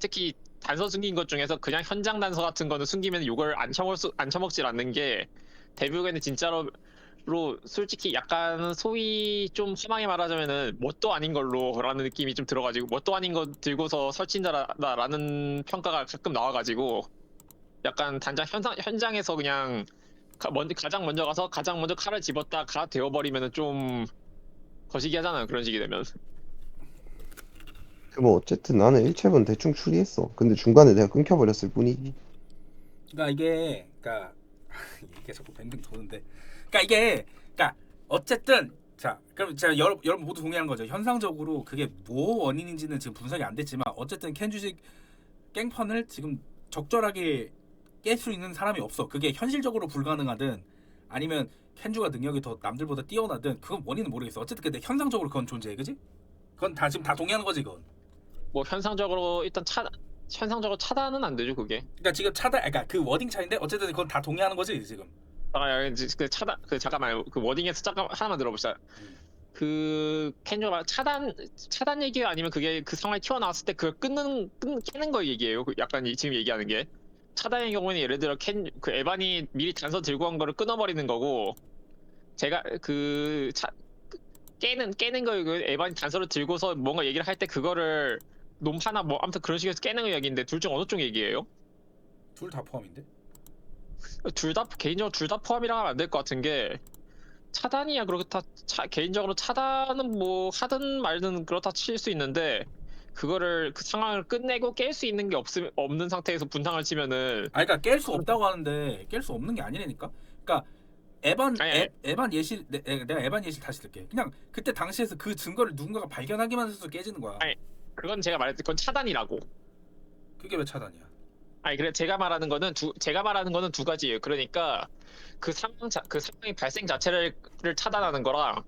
단서 숨긴 것 중에서 그냥 현장 단서 같은 거는 숨기면 이걸 안 처먹질 않는 게 대부분은 진짜로 솔직히 약간 소위 좀 심하게 말하자면은 뭣도 아닌 걸로라는 느낌이 좀 들어가지고 뭣도 아닌 거 들고서 설친다라는 평가가 가끔 나와가지고 약간 단장 현장에서 그냥 가장 먼저 가서 가장 먼저 칼을 집었다 가 되어버리면은 좀 거시기 하잖아요. 그런 식이 되면. 뭐 어쨌든 나는 1챕은 대충 추리했어. 근데 중간에 내가 끊겨버렸을 뿐이지. 그러니까 이게 자꾸 뱅뱅 도는데. 그러니까 어쨌든 자 그럼 제가 여러분 모두 동의하는 거죠. 현상적으로 그게 뭐 원인인지는 지금 분석이 안 됐지만 어쨌든 캔주식 깽판을 지금 적절하게 깰 수 있는 사람이 없어. 그게 현실적으로 불가능하든 아니면 켄주가 능력이 더 남들보다 뛰어나든 그건 원인은 모르겠어. 어쨌든 근데 현상적으로 그건 존재해, 그지? 그건 다 지금 다 동의하는 거지, 그건. 뭐 현상적으로 일단 현상적으로 차단은 안 되죠 그게. 그러니까 지금 그러니까 그 워딩 차인데 어쨌든 그건 다 동의하는 거지 지금. 잠깐만요. 그 워딩에서 잠깐 하나만 들어봅시다. 그 캔조가 차단 얘기가 아니면 그게 그 상황이 튀어나왔을 때 그걸 깨는 거 얘기예요. 약간 지금 얘기하는 게 차단의 경우는 예를 들어 그 에반이 미리 단서 들고 간 거를 끊어버리는 거고 제가 깨는 거 에반이 단서를 들고서 뭔가 얘기를 할 때 그거를 논파나 뭐 아무튼 그런 식으로 깨는 거 얘기인데 둘 중 어느 쪽 얘기예요? 둘 다 포함인데? 개인적으로 둘 다 포함이라 하면 안 될 것 같은 게 차단이야 그렇다 개인적으로 차단은 뭐 하든 말든 그렇다 칠 수 있는데 그거를 그 상황을 끝내고 깰 수 있는 게 없는 상태에서 분탕을 치면은 그러니까 깰 수 없다고 하는데 깰 수 없는 게 아니라니까. 그러니까 에반 예시 내가 에반 예시 다시 들게. 그냥 그때 당시에서 그 증거를 누군가가 발견하기만 해서 깨지는 거야. 아니, 그건 제가 말했듯 그건 차단이라고. 그게 왜 차단이야? 아니 그래 제가 말하는 거는 두 가지예요. 그러니까 그 상황의 발생 자체를 차단하는 거랑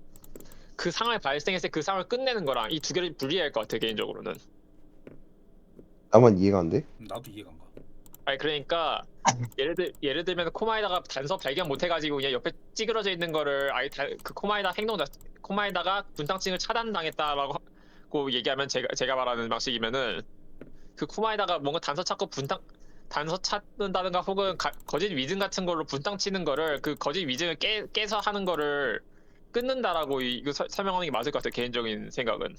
그 상황이 발생했을 때 그 상황을 끝내는 거랑 이 두 개를 분리해야 할 것 같아 개인적으로는. 나만 이해가 안 돼? 나도 이해가 안 가. 아니 그러니까 예를 들면 코마에다가 단서 발견 못 해가지고 그냥 옆에 찌그러져 있는 거를 그 코마에다가 분탕칭을 차단당했다라고 얘기하면 제가 말하는 방식이면은 그 코마에다가 뭔가 단서 찾는다든가 혹은 거짓 위증 같은 걸로 분탕치는 거를 그 거짓 위증을 깨서 하는 거를 끊는다라고 이거 설명하는 게 맞을 것 같아요 개인적인 생각은.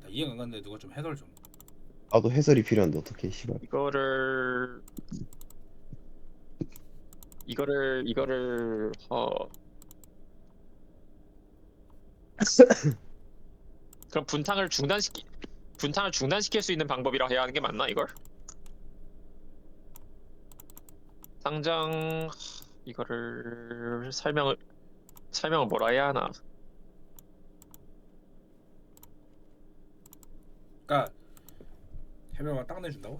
나 이해가 안 가는데 누가 좀 해설 좀. 나도 해설이 필요한데 어떻게 씨발. 이거를 그럼 분탕을 중단시킬 수 있는 방법이라 해야 하는 게 맞나 이걸? 당장 이거를 설명을 뭐라 해야 하나? 그러니까 해명만 딱 내준다고?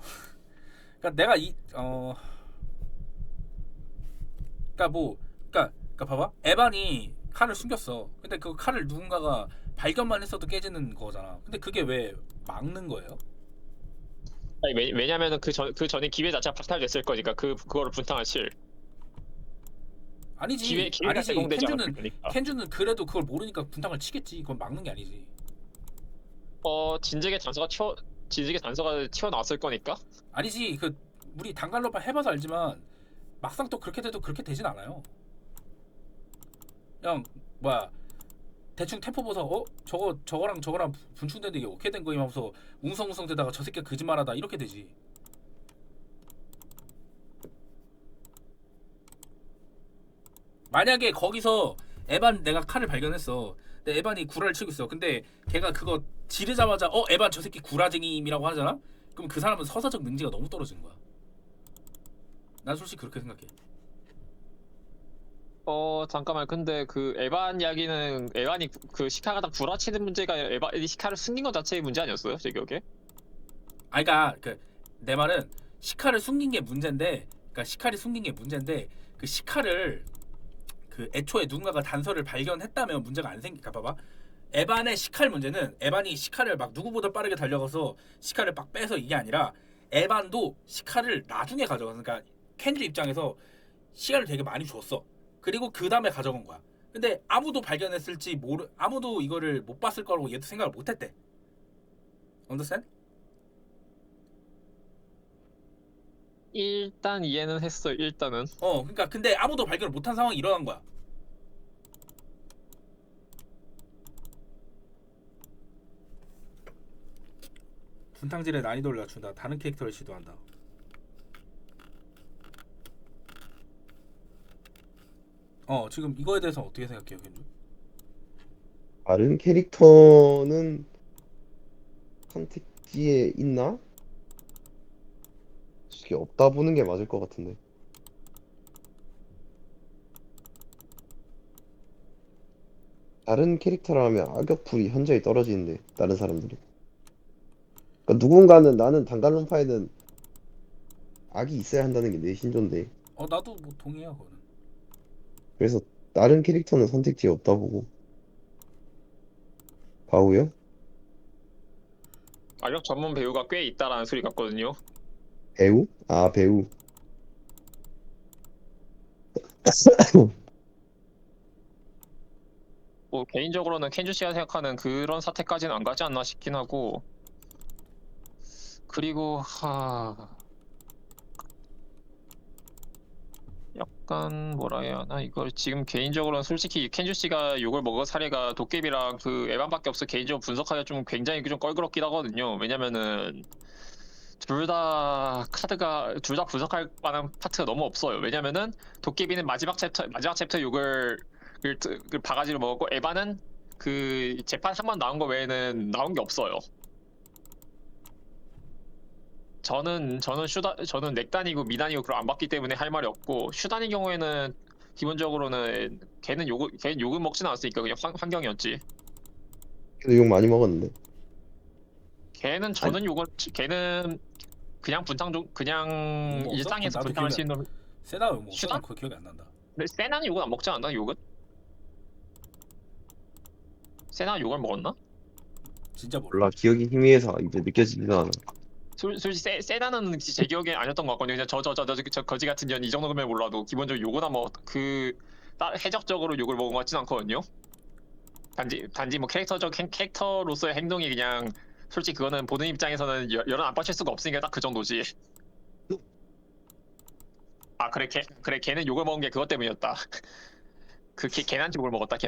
그러니까 내가 그러니까 봐봐. 에반이 칼을 숨겼어. 근데 그 칼을 누군가가 발견만 했어도 깨지는 거잖아. 근데 그게 왜 막는 거예요? 아니, 왜냐면은 그 전에 기회 자체가 박탈됐을 거니까 그거를 분탕을 칠. 아니지. 기회가 아니지. 제공되지 않았을 거니까. 켄주는 그래도 그걸 모르니까 분탕을 치겠지. 그건 막는 게 아니지. 진즉의 단서가 튀어나왔을 거니까. 아니지. 그 우리 단갈로파 해봐서 알지만 막상 또 그렇게 돼도 그렇게 되진 않아요. 그냥 뭐야 대충 템포 보서 저거랑 분충되는데 이게 어떻게 된 거임 하면서 웅성웅성 되다가 저 새끼가 거짓말하다 이렇게 되지. 만약에 거기서 에반 내가 칼을 발견했어. 근데 에반이 구라를 치고 있어. 근데 걔가 그거 지르자마자 에반 저 새끼 구라쟁이임이라고 하잖아. 그럼 그 사람은 서사적 능지가 너무 떨어지는 거야. 난 솔직히 그렇게 생각해. 잠깐만. 근데 그 에반 이야기는 에반이 그 시카가 다 구라치는 문제가 에반이 시카를 숨긴 것 자체의 문제 아니었어요? 제 기억에? 그러니까 내 말은 시카를 숨긴 게 문제인데, 그러니까 시카를 숨긴 게 문제인데 그 시카를 그 애초에 누군가가 단서를 발견했다면 문제가 안 생기까 봐봐. 에반의 시칼 문제는 에반이 시카를 막 누구보다 빠르게 달려가서 시카를 막 빼서 이게 아니라 에반도 시카를 나중에 가져가. 그러니까 켄지 입장에서 시간을 되게 많이 줬어. 그리고 그 다음에 가져간 거야. 근데 아무도 발견했을지 아무도 이거를 못 봤을 거라고 얘도 생각을 못 했대. understand? 일단 이해는 했어. 일단은. 그러니까 근데 아무도 발견을 못한 상황이 일어난 거야. 분탕질의 난이도를 낮춘다. 다른 캐릭터를 시도한다. 지금 이거에 대해서 어떻게 생각해요, 겐주? 다른 캐릭터는 선택지에 있나? 솔직히 없다 보는 게 맞을 것 같은데. 다른 캐릭터라면 악역풀이 현저히 떨어지는데 다른 사람들이. 그러니까 누군가는 나는 단갈론파에는 악이 있어야 한다는 게 내 신조인데. 나도 뭐 동의해요, 그거는. 그래서 다른 캐릭터는 선택지에 없다 보고. 바우요? 악역 전문 배우가 꽤 있다라는 소리 같거든요. 배우? 아, 배우. 뭐 개인적으로는 켄주 씨가 생각하는 그런 사태까지는 안 가지 않나 싶긴 하고. 그리고 약간 뭐라 해야 하나, 이걸 지금 개인적으로는 솔직히 켄주 씨가 욕을 먹은 사례가 도깨비랑 그 에반밖에 없어. 개인적으로 분석하기가 좀 굉장히 좀 껄끄럽긴 하거든요. 왜냐면은 둘 다 분석할 만한 파트가 너무 없어요. 왜냐면은 도깨비는 마지막 챕터 욕을 그 바가지로 먹었고, 에반은 그 재판 한 번 나온 거 외에는 나온 게 없어요. 저는 넥단이고 미단이고 그걸 안 봤기 때문에 할 말이 없고, 슈단의 경우에는 기본적으로는 걔는 욕을 먹진 않았으니까 그냥 환경이었지. 걔도 욕 많이 먹었는데. 걔는 그냥 그냥 뭐 일상에서 나도 분탕할 기억이 수 있는 놈. 세나 뭐 슈다? 그 기억이 안 난다. 근데 세나는 욕을 안 먹지 않았나? 세나 욕을 먹었나? 진짜 몰라. 몰라, 기억이 희미해서 이제 느껴지지도 않아. 솔직히 세나는 제 기억에 아니었던 것 같거든요. 그냥 저 거지 같은 년 이 정도면 몰라도 기본적으로 욕은 안 먹었. 해적적으로 욕을 먹은 것 같진 않거든요. 단지 뭐 캐릭터로서의 행동이 그냥, 솔직히 그거는 보는 입장에서는 열은 안 뻗칠 수가 없으니까 딱 그 정도지. 그래 걔는 욕을 먹은 게 그것 때문이었다. 걔한테 욕을 먹었다.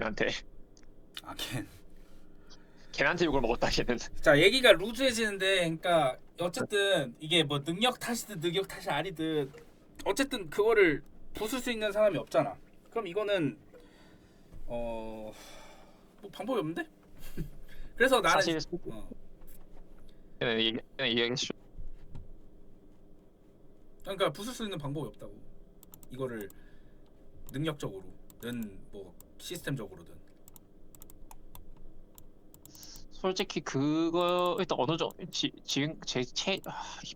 걔한테 욕을 먹었다. 걔는. 자, 얘기가 루즈해지는데, 그러니까 어쨌든 이게 뭐 능력 탓이든 능력 탓이 아니든 어쨌든 그거를 부술 수 있는 사람이 없잖아. 그럼 이거는 뭐 방법이 없는데? 그래서 나는 사실 얘는 그러니까 부술 수 있는 방법이 없다고. 이거를 능력적으로든 뭐 시스템적으로든. 솔직히 그거 일단 어느 정도 지금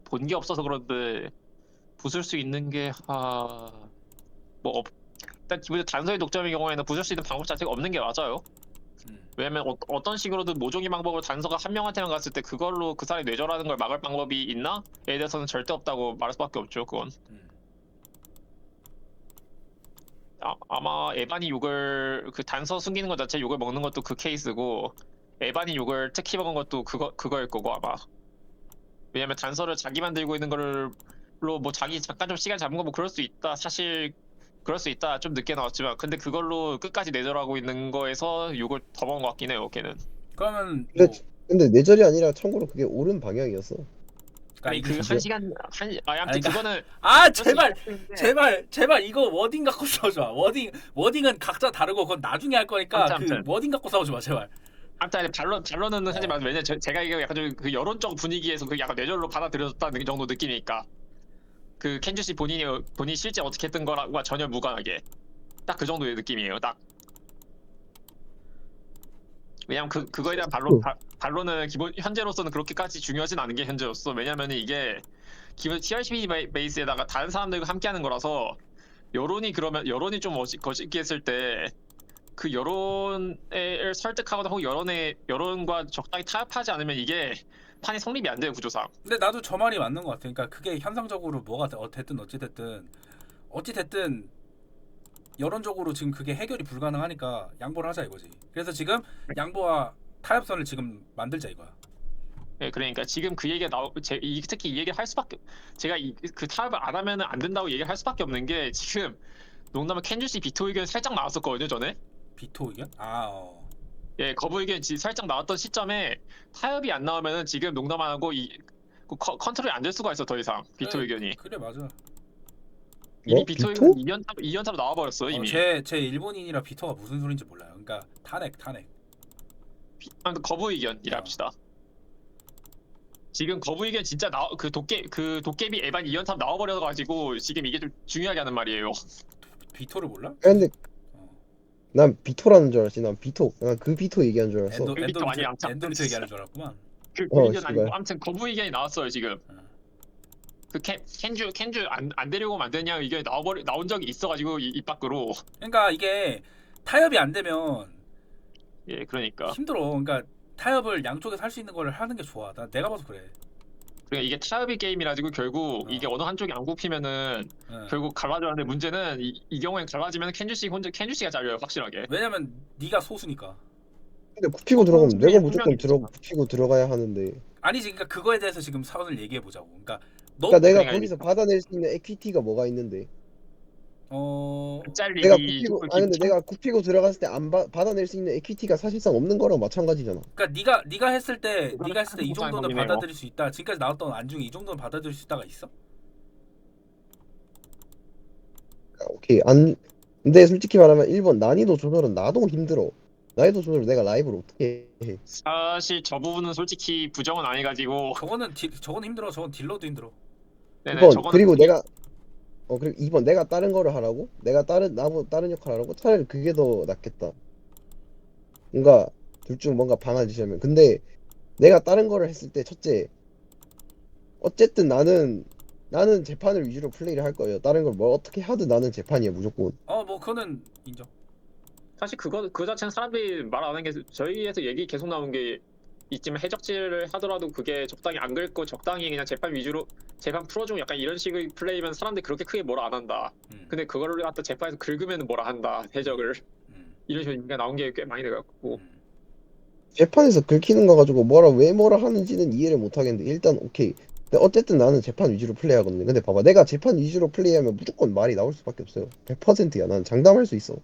본 게 없어서 그런데 부술 수 있는 일단 기본적으로 단서의 독점의 경우에는 부술 수 있는 방법 자체가 없는 게 맞아요. 왜냐면 어떤 식으로든 모종의 방법으로 단서가 한 명한테만 갔을 때 그걸로 그 사람이 뇌절하는 걸 막을 방법이 있나? 에 대해서는 절대 없다고 말할 수밖에 없죠. 그건 아마 에반이 욕을 그 단서 숨기는 것 자체 욕을 먹는 것도 그 케이스고 에반이 욕을 특히 먹은 것도 그거일 거고 아마. 왜냐면 단서를 자기만 들고 있는 거로 뭐 자기 잠깐 좀 시간 잡은 거 뭐 그럴 수 있다. 사실 그럴 수 있다. 좀 늦게 나왔지만 근데 그걸로 끝까지 내절하고 있는 거에서 욕을 더 먹은 것 같긴 해요. 걔는. 그러면 근데, 뭐 근데 뇌절이 아니라 참고로 그게 옳은 방향이었어. 그러니까 이게 그 진짜? 한 시간 아무튼 아니, 그러니까- 그거는 아 제발 이거 워딩 갖고 싸우지 마. 워딩은 각자 다르고 그건 나중에 할 거니까 아무튼. 그 워딩 갖고 싸우지 마 제발. 아무튼 반론은 하지만 왜냐 제가 이거 약간 좀 그 여론적 분위기에서 그 약간 뇌절로 받아들여졌다는 정도 느끼니까 그 켄주 씨 본인이 실제 어떻게 했던 거랑과 전혀 무관하게 딱 그 정도의 느낌이에요. 딱. 왜냐면 그거에 대한 반론은 기본 현재로서는 그렇게까지 중요하진 않은 게 현재로서. 왜냐면 이게 기본 TRCB 베이스에다가 다른 사람들과 함께하는 거라서 여론이 좀 거짓게 했을 때 그 여론을 설득하거나 혹은 여론과 적당히 타협하지 않으면 이게 판이 성립이 안 돼요 구조상. 근데 나도 저 말이 맞는 것 같아. 그러니까 그게 현상적으로 뭐가 됐든 어찌 됐든 여론적으로 지금 그게 해결이 불가능하니까 양보를 하자 이거지. 그래서 지금 양보와 타협선을 지금 만들자 이거야. 네, 그러니까 지금 그 얘기가 특히 이 얘기를 할 수밖에 제가 그 타협을 안 하면은 안 된다고 얘기를 할 수밖에 없는 게 지금 농담은 켄주 씨 비토 의견 살짝 나왔었거든요 전에. 비토 의견? 예, 거부 의견 살짝 나왔던 시점에 타협이 안 나오면은 지금 농담 안 하고 컨트롤이 안 될 수가 있어 더 이상 비토 의견이. 그래 맞아. 이미 뭐? 비토 비토? 의견 2연타로 나와버렸어 이미. 제 일본인이라 비토가 무슨 소린지 몰라요. 그러니까 탄핵. 아무튼 거부 의견이라 합시다. 지금 거부 의견 진짜 그 도깨비 에반 2연타 나와버려가지고 지금 이게 좀 중요하게 하는 말이에요. 비토를 몰라? 근데 어. 난 비토라는 줄 알았지. 난 그 비토 얘기한 줄 알았어. 그 비토 아니야. 엔도비토 얘기하는 줄 알았구만. 그 어, 의견 아니고 씨발. 아무튼 거부 의견이 나왔어요 지금. 그 켄주 안 데리고 만드냐 의견이 나온 적이 있어가지고 입 밖으로. 그러니까 이게 타협이 안 되면 예, 그러니까. 힘들어. 그러니까 타협을 양쪽에서 할 수 있는 걸 하는 게 좋아. 내가 봐도 그래. 그러니까 이게 타협의 게임이라지고 결국 이게 어느 한쪽이 안 굽히면은 결국 갈라져야 하는데 문제는 이 경우엔 갈라지면 켄주 씨가 잘려요 확실하게. 왜냐면 네가 소수니까. 근데 굽히고 들어가면 중에 내가 한 무조건 명이 있잖아. 굽히고 들어가야 하는데. 아니지. 그러니까 그거에 대해서 지금 사원을 얘기해 보자고. 그러니까 너 그러니까 내가 그러니까 거기서 받아낼 수 있는 에퀴티가 뭐가 있는데. 잘리기. 근데 내가 굽히고 들어갔을 때 안 받아낼 수 있는 에퀴티가 사실상 없는 거랑 마찬가지잖아. 그러니까 네가 했을 때 이 한국 정도는 방법이네요. 받아들일 수 있다. 지금까지 나왔던 안 중에 이 정도는 받아들일 수 있다가 있어? 오케이. 근데 솔직히 말하면 1번 난이도 조절은 나도 힘들어. 난이도 조절을 내가 라이브로 어떻게 해? 사실 저 부분은 솔직히 부정은 아니가지고. 저거는 힘들어. 저건 딜러도 힘들어. 네네, 2번 저거는 그리고 그리고 2번 내가 다른 거를 하라고? 내가 다른 역할 하라고? 차라리 그게 더 낫겠다. 뭔가 둘 중 뭔가 방안을 지자면. 근데 내가 다른 거를 했을 때 첫째 어쨌든 나는 재판을 위주로 플레이를 할 거예요. 다른 걸 뭐 어떻게 하든 나는 재판이야 무조건. 뭐 그거는 인정. 사실 그거 자체는 사람들이 말 안 하는 게 저희에서 얘기 계속 나온 게 있지만 해적질을 하더라도 그게 적당히 안 긁고 적당히 그냥 재판 위주로 재판 풀어주고 약간 이런 식의 플레이면 사람들이 그렇게 크게 뭐라 안 한다. 근데 그거를 갖다 재판에서 긁으면 뭐라 한다. 해적을 이런 식으로 얘기가 나온 게 꽤 많이 돼갖고. 재판에서 긁히는 거 가지고 왜 뭐라 하는지는 이해를 못 하겠는데 일단 오케이. 근데 어쨌든 나는 재판 위주로 플레이하거든. 근데 봐봐, 내가 재판 위주로 플레이하면 무조건 말이 나올 수밖에 없어요. 100%야. 나는 장담할 수 있어.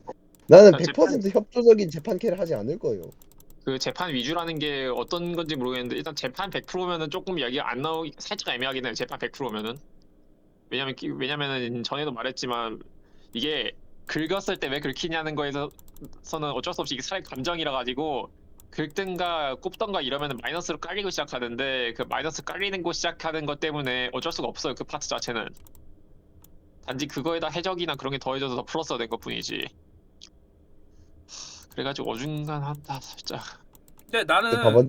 나는 100% 협조적인 재판캐를 하지 않을 거예요. 그 재판 위주라는 게 어떤 건지 모르겠는데 일단 재판 100%면은 조금 이야기가 안 나오기 살짝 애매하긴 해요. 재판 100%면은. 왜냐면은 전에도 말했지만 이게 긁었을 때 왜 긁히냐는 거에서는 어쩔 수 없이 이게 사람의 감정이라 가지고 긁든가 꼽던가 이러면은 마이너스로 깔리고 시작하는데 그 마이너스 깔리는 거 시작하는 것 때문에 어쩔 수가 없어요. 그 파트 자체는. 단지 그거에다 해적이나 그런 게 더해져서 더 플러스가 된 것뿐이지. 그래가지고 어중간하다 살짝. 근데 나는 근데 봐봐,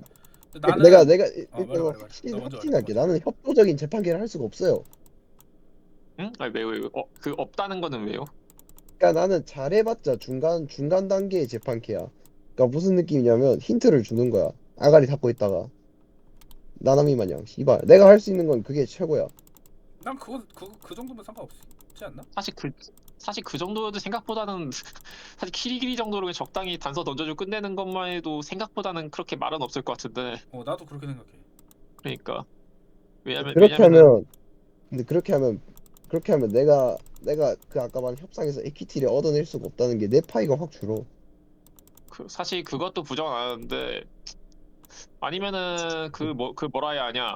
근데 나는 내가 말해, 일단 말해. 확실히 너 먼저 확신할게. 말해. 나는 협조적인 재판기를 할 수가 없어요. 응? 아니 왜요? 그 없다는 거는 왜요? 그러니까 나는 잘해봤자 중간 단계의 재판기야. 그러니까 무슨 느낌이냐면 힌트를 주는 거야. 아가리 닫고 있다가 나나미 마냥 씨발 내가 할 수 있는 건 그게 최고야. 난 그 정도면 상관없지 않나? 사실 그 정도도 생각보다는 사실 키리기리 정도로 적당히 단서 던져주고 끝내는 것만 해도 생각보다는 그렇게 말은 없을 것 같은데. 나도 그렇게 생각해. 그러니까 그렇게 왜냐면은 하면 근데 그렇게 하면 내가 그 아까 말한 협상에서 에퀴티를 얻어낼 수가 없다는 게 내 파이가 확 줄어. 사실 그것도 부정은 안 하는데 아니면은 그 뭐라 해야 하냐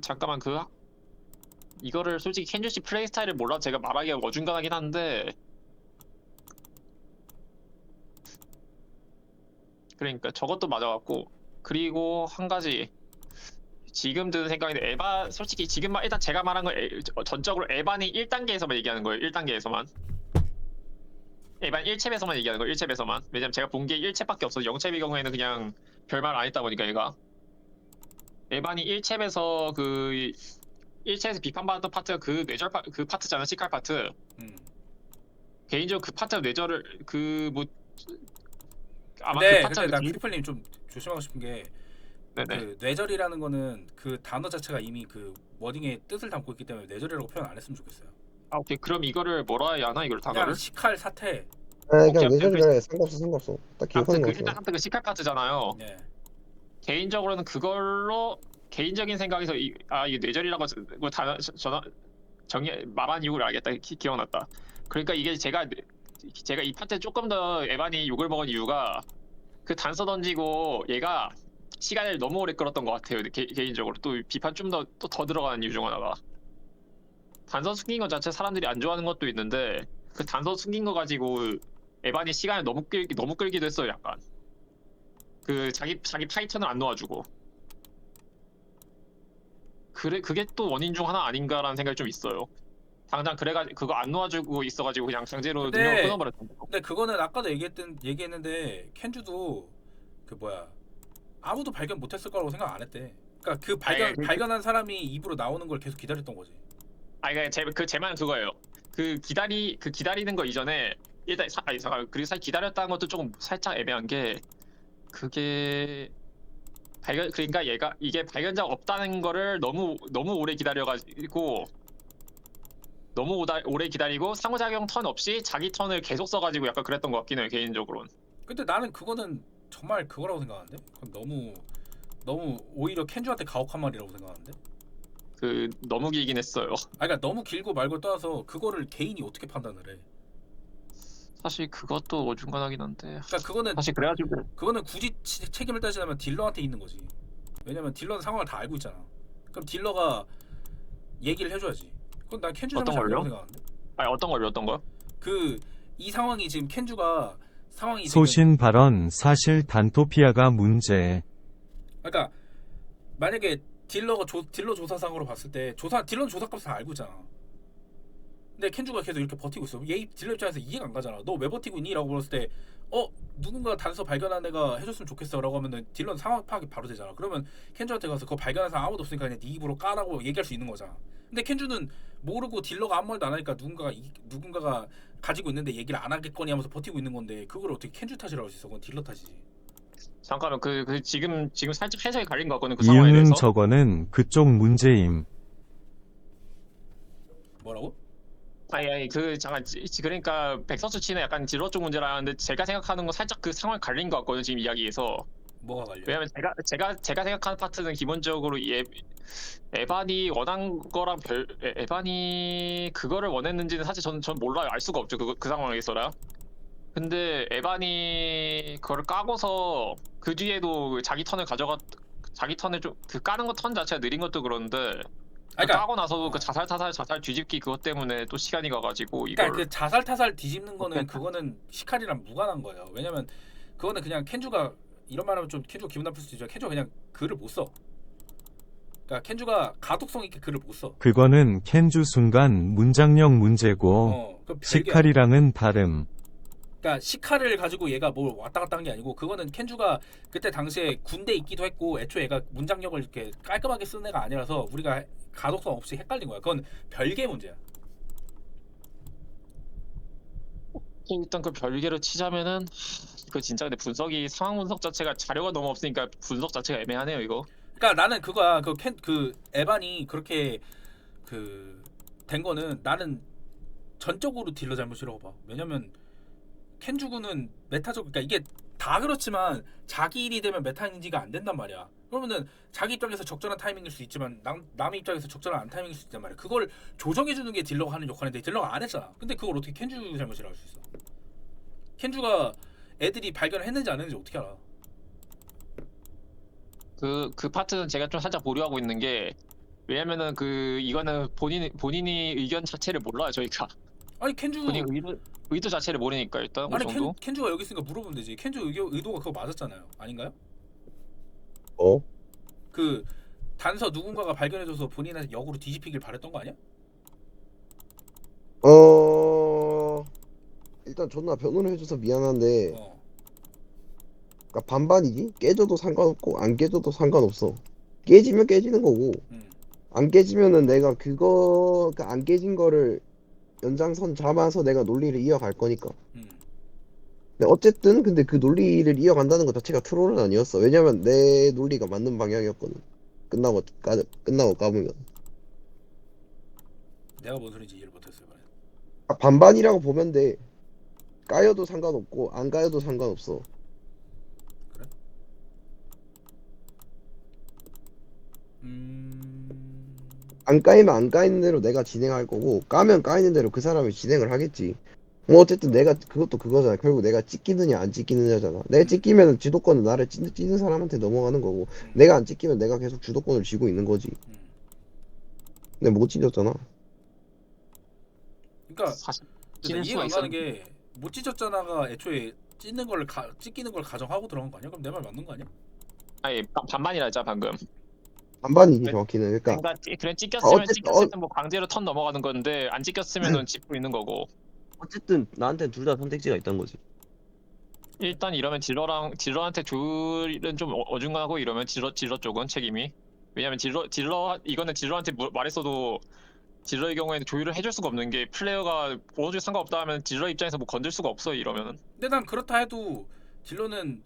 잠깐만 이거를 솔직히 켄주 씨 플레이 스타일을 몰라 제가 말하기가 어중간하긴 한데 그러니까 저것도 맞아갖고 그리고 한 가지 지금 드는 생각인데 솔직히 지금 일단 제가 말한 건 전적으로 에반이 1단계에서만 얘기하는 거예요. 1단계에서만 에반 1챕에서만 얘기하는 거예요. 1챕에서만 왜냐면 제가 본 게 1챕밖에 없어서 0챕의 경우에는 그냥 별말 안 했다 보니까 얘가 에반이 1챕에서 1챕에서 비판받았던 파트가 그 뇌절 그 파트잖아. 시칼 파트. 음. 개인적으로 그 파트 뇌절을 아마 근데 그 파트가 나 크리플님 좀 조심하고 싶은 게 네네. 그 뇌절이라는 거는 그 단어 자체가 이미 그 워딩의 뜻을 담고 있기 때문에 뇌절이라고 표현 안 했으면 좋겠어요. 아 오케이 그럼 이거를 뭐라 해야 하나 이걸 그냥 단어를? 시칼 사태. 아, 오케이, 그냥 오케이. 뇌절이라 해. 상관없어. 딱 기억하는 거 일단 같아. 하여튼 그 시칼 파트잖아요. 네. 개인적으로는 그걸로 개인적인 생각에서 이게 뇌절이라고 단어 말한 이유를 알겠다. 기억났다. 그러니까 이게 제가 이 파트에 조금 더 에반이 욕을 먹은 이유가 그 단서 던지고 얘가 시간을 너무 오래 끌었던 것 같아요. 개인적으로 또 비판 좀 더 들어가는 이유 중 하나가 단서 숨긴 것 자체 사람들이 안 좋아하는 것도 있는데 그 단서 숨긴 거 가지고 에반이 시간을 너무 끌기도 했어요. 약간 그 자기 파이턴을 안 놓아주고 그게 또 원인 중 하나 아닌가라는 생각이 좀 있어요. 당장 그래가지고 그거 안 놓아주고 있어가지고 그냥 강제로 근데- 능력을 끊어버렸던 거. 근데 그거는 아까도 얘기했는데 켄주도 그 뭐야 아무도 발견 못했을 거라고 생각 안 했대. 그러니까 그 발견한 사람이 입으로 나오는 걸 계속 기다렸던 거지. 그러니까 제 말은 그거예요. 기다리는 거 이전에 일단 잠깐 그리고 사실 기다렸다는 것도 조금 살짝 애매한 게 그게 그러니까 이게 발견자가 없다는 거를 너무 오래 기다려가지고 오래 기다리고 상호작용 턴 없이 자기 턴을 계속 써가지고 약간 그랬던 것 같긴 해요 개인적으로는. 근데 나는 그거는 정말 그거라고 생각하는데. 그건 너무 오히려 켄주한테 가혹한 말이라고 생각하는데. 너무 길긴 했어요. 그러니까 너무 길고 말고 떠나서 그거를 개인이 어떻게 판단을 해? 사실 그것도 어중간하긴 한데 그러니까 사실 그래가지고 그거는 굳이 책임을 따지자면 딜러한테 있는 거지. 왜냐면 딜러는 상황을 다 알고 있잖아. 그럼 딜러가 얘기를 해줘야지. 그건 난 켄주 어떤 잘못이 아니라고 걸요? 생각하는데. 어떤 거? 이 상황이 지금 켄주가 상황이 소신 발언 사실 단토피아가 문제. 그러니까 만약에 딜러 조사상으로 봤을 때 딜러는 조사값 다 알고 있잖아. 근데 켄주가 계속 이렇게 버티고 있어. 얘 딜러 입장에서 이해가 안 가잖아. 너 왜 버티고 있니? 라고 물었을 때 누군가 단서 발견한 애가 해줬으면 좋겠어 라고 하면은 딜러는 상황 파악이 바로 되잖아. 그러면 켄주한테 가서 그거 발견한 사람 아무도 없으니까 그냥 네 입으로 까라고 얘기할 수 있는 거잖아. 근데 켄주는 모르고 딜러가 아무 말도 안 하니까 누군가가 가지고 있는데 얘기를 안 하겠거니 하면서 버티고 있는 건데 그걸 어떻게 켄주 탓이라고 할 수 있어? 그건 딜러 탓이지. 잠깐만 지금 살짝 해석이 갈린 것 같거든 그 상황에 이응은 대해서. 저거는 그쪽 문제임. 뭐라고? 아니 잠깐 그러니까 백서수 치는 약간 딜러 쪽 문제라는데 제가 생각하는 건 살짝 그 상황이 갈린 것 같거든요 지금 이야기에서. 뭐가 갈려? 왜냐면 제가 생각하는 파트는 기본적으로 에반이 원한 거랑 에반이 그거를 원했는지는 사실 전 몰라요. 알 수가 없죠 그 상황에서라. 근데 에반이 그거를 까고서 그 뒤에도 자기 턴을 좀 까는 거 턴 자체가 느린 것도 그런데 그러니까 까고 나서도 그 자살 뒤집기 그것 때문에 또 시간이 가가지고 이걸 그러니까 그 자살 타살 뒤집는 거는 그거는 시칼이랑 무관한 거예요. 왜냐면 그거는 그냥 켄주가 이런 말하면 좀 켄주가 기분 나쁠 수도 있지만 켄주가 그냥 글을 못 써. 그러니까 켄주가 가독성 있게 글을 못 써. 그거는 켄주 순간 문장력 문제고 그럼 별개야. 시칼이랑은 다름. 그러니까 시카를 가지고 얘가 뭘 왔다 갔다 한 게 아니고 그거는 켄주가 그때 당시에 군대 있기도 했고 애초에 얘가 문장력을 이렇게 깔끔하게 쓰는 애가 아니라서 우리가 가독성 없이 헷갈린 거야. 그건 별개 문제야. 일단 그 별개로 치자면은 그 진짜 근데 분석이 상황 분석 자체가 자료가 너무 없으니까 분석 자체가 애매하네요 이거. 그러니까 나는 그거야. 그 에반이 그렇게 그 된 거는 나는 전적으로 딜러 잘못이라고 봐. 왜냐면 켄주군은 메타적 그러니까 이게 다 그렇지만 자기 일이 되면 메타 인지가 안 된단 말이야. 그러면은 자기 입장에서 적절한 타이밍일 수 있지만 남의 입장에서 적절한 안 타이밍일 수 있단 말이야. 그걸 조정해 주는 게 딜러가 하는 역할인데 딜러가 안 했잖아. 근데 그걸 어떻게 켄주 잘못이라고 할 수 있어? 켄주가 애들이 발견을 했는지 안 했는지 어떻게 알아? 그 파트는 제가 좀 살짝 보류하고 있는 게 왜냐면은 이거는 본인이 의견 자체를 몰라요 저희가. 아니 켄주 본인 의도 자체를 모르니까 일단 어느 아니 정도. 켄주가 여기 있으니까 물어보면 되지. 켄주 의도가 그거 맞았잖아요. 아닌가요? 어? 그 단서 누군가가 발견해줘서 본인한테 역으로 뒤집히길 바랬던 거 아니야? 일단 존나 변호를 해줘서 미안한데 어. 그러니까 반반이지? 깨져도 상관없고 안 깨져도 상관없어. 깨지면 깨지는 거고 안 깨지면은 내가 그러니까 안 깨진 거를 연장선 잡아서 내가 논리를 이어갈 거니까. 근데 어쨌든 근데 그 논리를 이어간다는 것 자체가 트롤은 아니었어. 왜냐면 내 논리가 맞는 방향이었거든. 끝나고 까보면. 내가 뭔 소리인지 이해를 못했어요. 말이야. 반반이라고 보면 돼. 까여도 상관없고 안 까여도 상관없어. 그래? 안 까이면 안 까이는 대로 내가 진행할 거고 까면 까이는 대로 그 사람이 진행을 하겠지. 뭐 어쨌든 내가 그것도 그거잖아. 결국 내가 찍히느냐 안 찍히느냐잖아. 내가 찍히면 주도권은 나를 찌는 사람한테 넘어가는 거고 내가 안 찍히면 내가 계속 주도권을 쥐고 있는 거지. 근데 못 찢었잖아. 그러니까 사실 근데 찢을 이해가 안 수가 가는 게 못 찢었잖아가 애초에 찢기는 걸 가정하고 들어간 거 아니야? 그럼 내 말 맞는 거 아니야? 아니 반반이라 했잖아 방금. 반반이지 그래- 정확히는. 그러니까 그래 찍혔으면 어쨌든 뭐 강제로 턴 넘어가는 건데 안 찍혔으면은 짚고 있는 거고. 어쨌든 나한테 둘 다 선택지가 있다는 거지. 일단 이러면 딜러한테 조율은 좀 어중간하고 이러면 딜러 쪽은 책임이. 왜냐면 이거는 딜러한테 말했어도 딜러의 경우에는 조율을 해줄 수가 없는 게 플레이어가 보호줄 상관없다 하면 딜러 입장에서 뭐 건들 수가 없어 이러면은. 근데 난 그렇다 해도 딜러는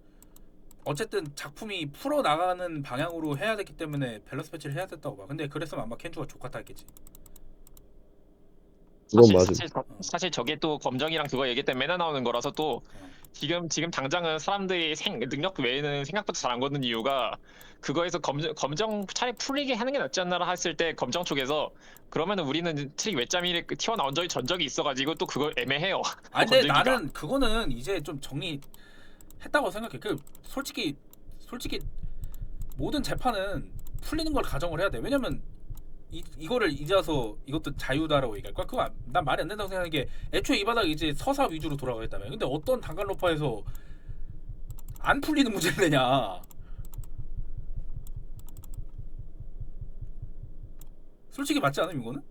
어쨌든 작품이 풀어 나가는 방향으로 해야 됐기 때문에 밸런스 패치를 해야 됐다고 봐. 근데 그랬으면 아마 켄주가 족같다 했겠지. 그건 맞음. 사실 저게 또 검정이랑 그거 얘기 때문에 맨날 나오는 거라서 또 어. 지금 당장은 사람들이 능력 외에는 생각보다 잘 안 걷는 이유가 그거에서 검정 차라리 풀리게 하는 게 낫지 않나 했을 때 검정 쪽에서 그러면은 우리는 트릭 외짬이 튀어나온 전적이 있어가지고 또 그거 애매해요. 아니 근데 검증이가. 나는 그거는 이제 좀 정리했다고 생각해. 솔직히 모든 재판은 풀리는 걸 가정을 해야 돼. 왜냐면 이거를 이제 와서 이것도 자유다라고 얘기할 거야. 그거 난 말이 안 된다고 생각하는 게 애초에 이 바닥 이제 서사 위주로 돌아가겠다며. 근데 어떤 단간로파에서 안 풀리는 문제를 내냐. 솔직히 맞지 않음 이거는?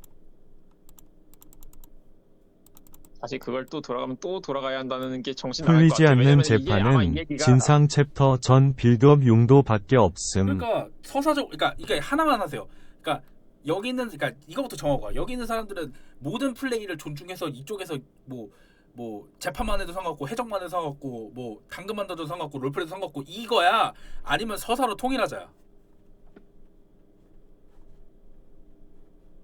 사실 그걸 또 돌아가야 한다는 게 정신 나갈 것 풀리지 같아. 않는 왜냐면 이게 아마 이 재판은 얘기가 진상 챕터 전 빌드업 용도밖에 없음. 그러니까 그러니까 이게 하나만 하세요. 그러니까 여기 있는 그러니까 이거부터 정하고 가. 여기 있는 사람들은 모든 플레이를 존중해서 이쪽에서 뭐 재판만 해도 상관없고 해적만 해도 상관없고 뭐 당근만 해도 상관없고 롤플레이도 상관없고 이거야? 아니면 서사로 통일하자야?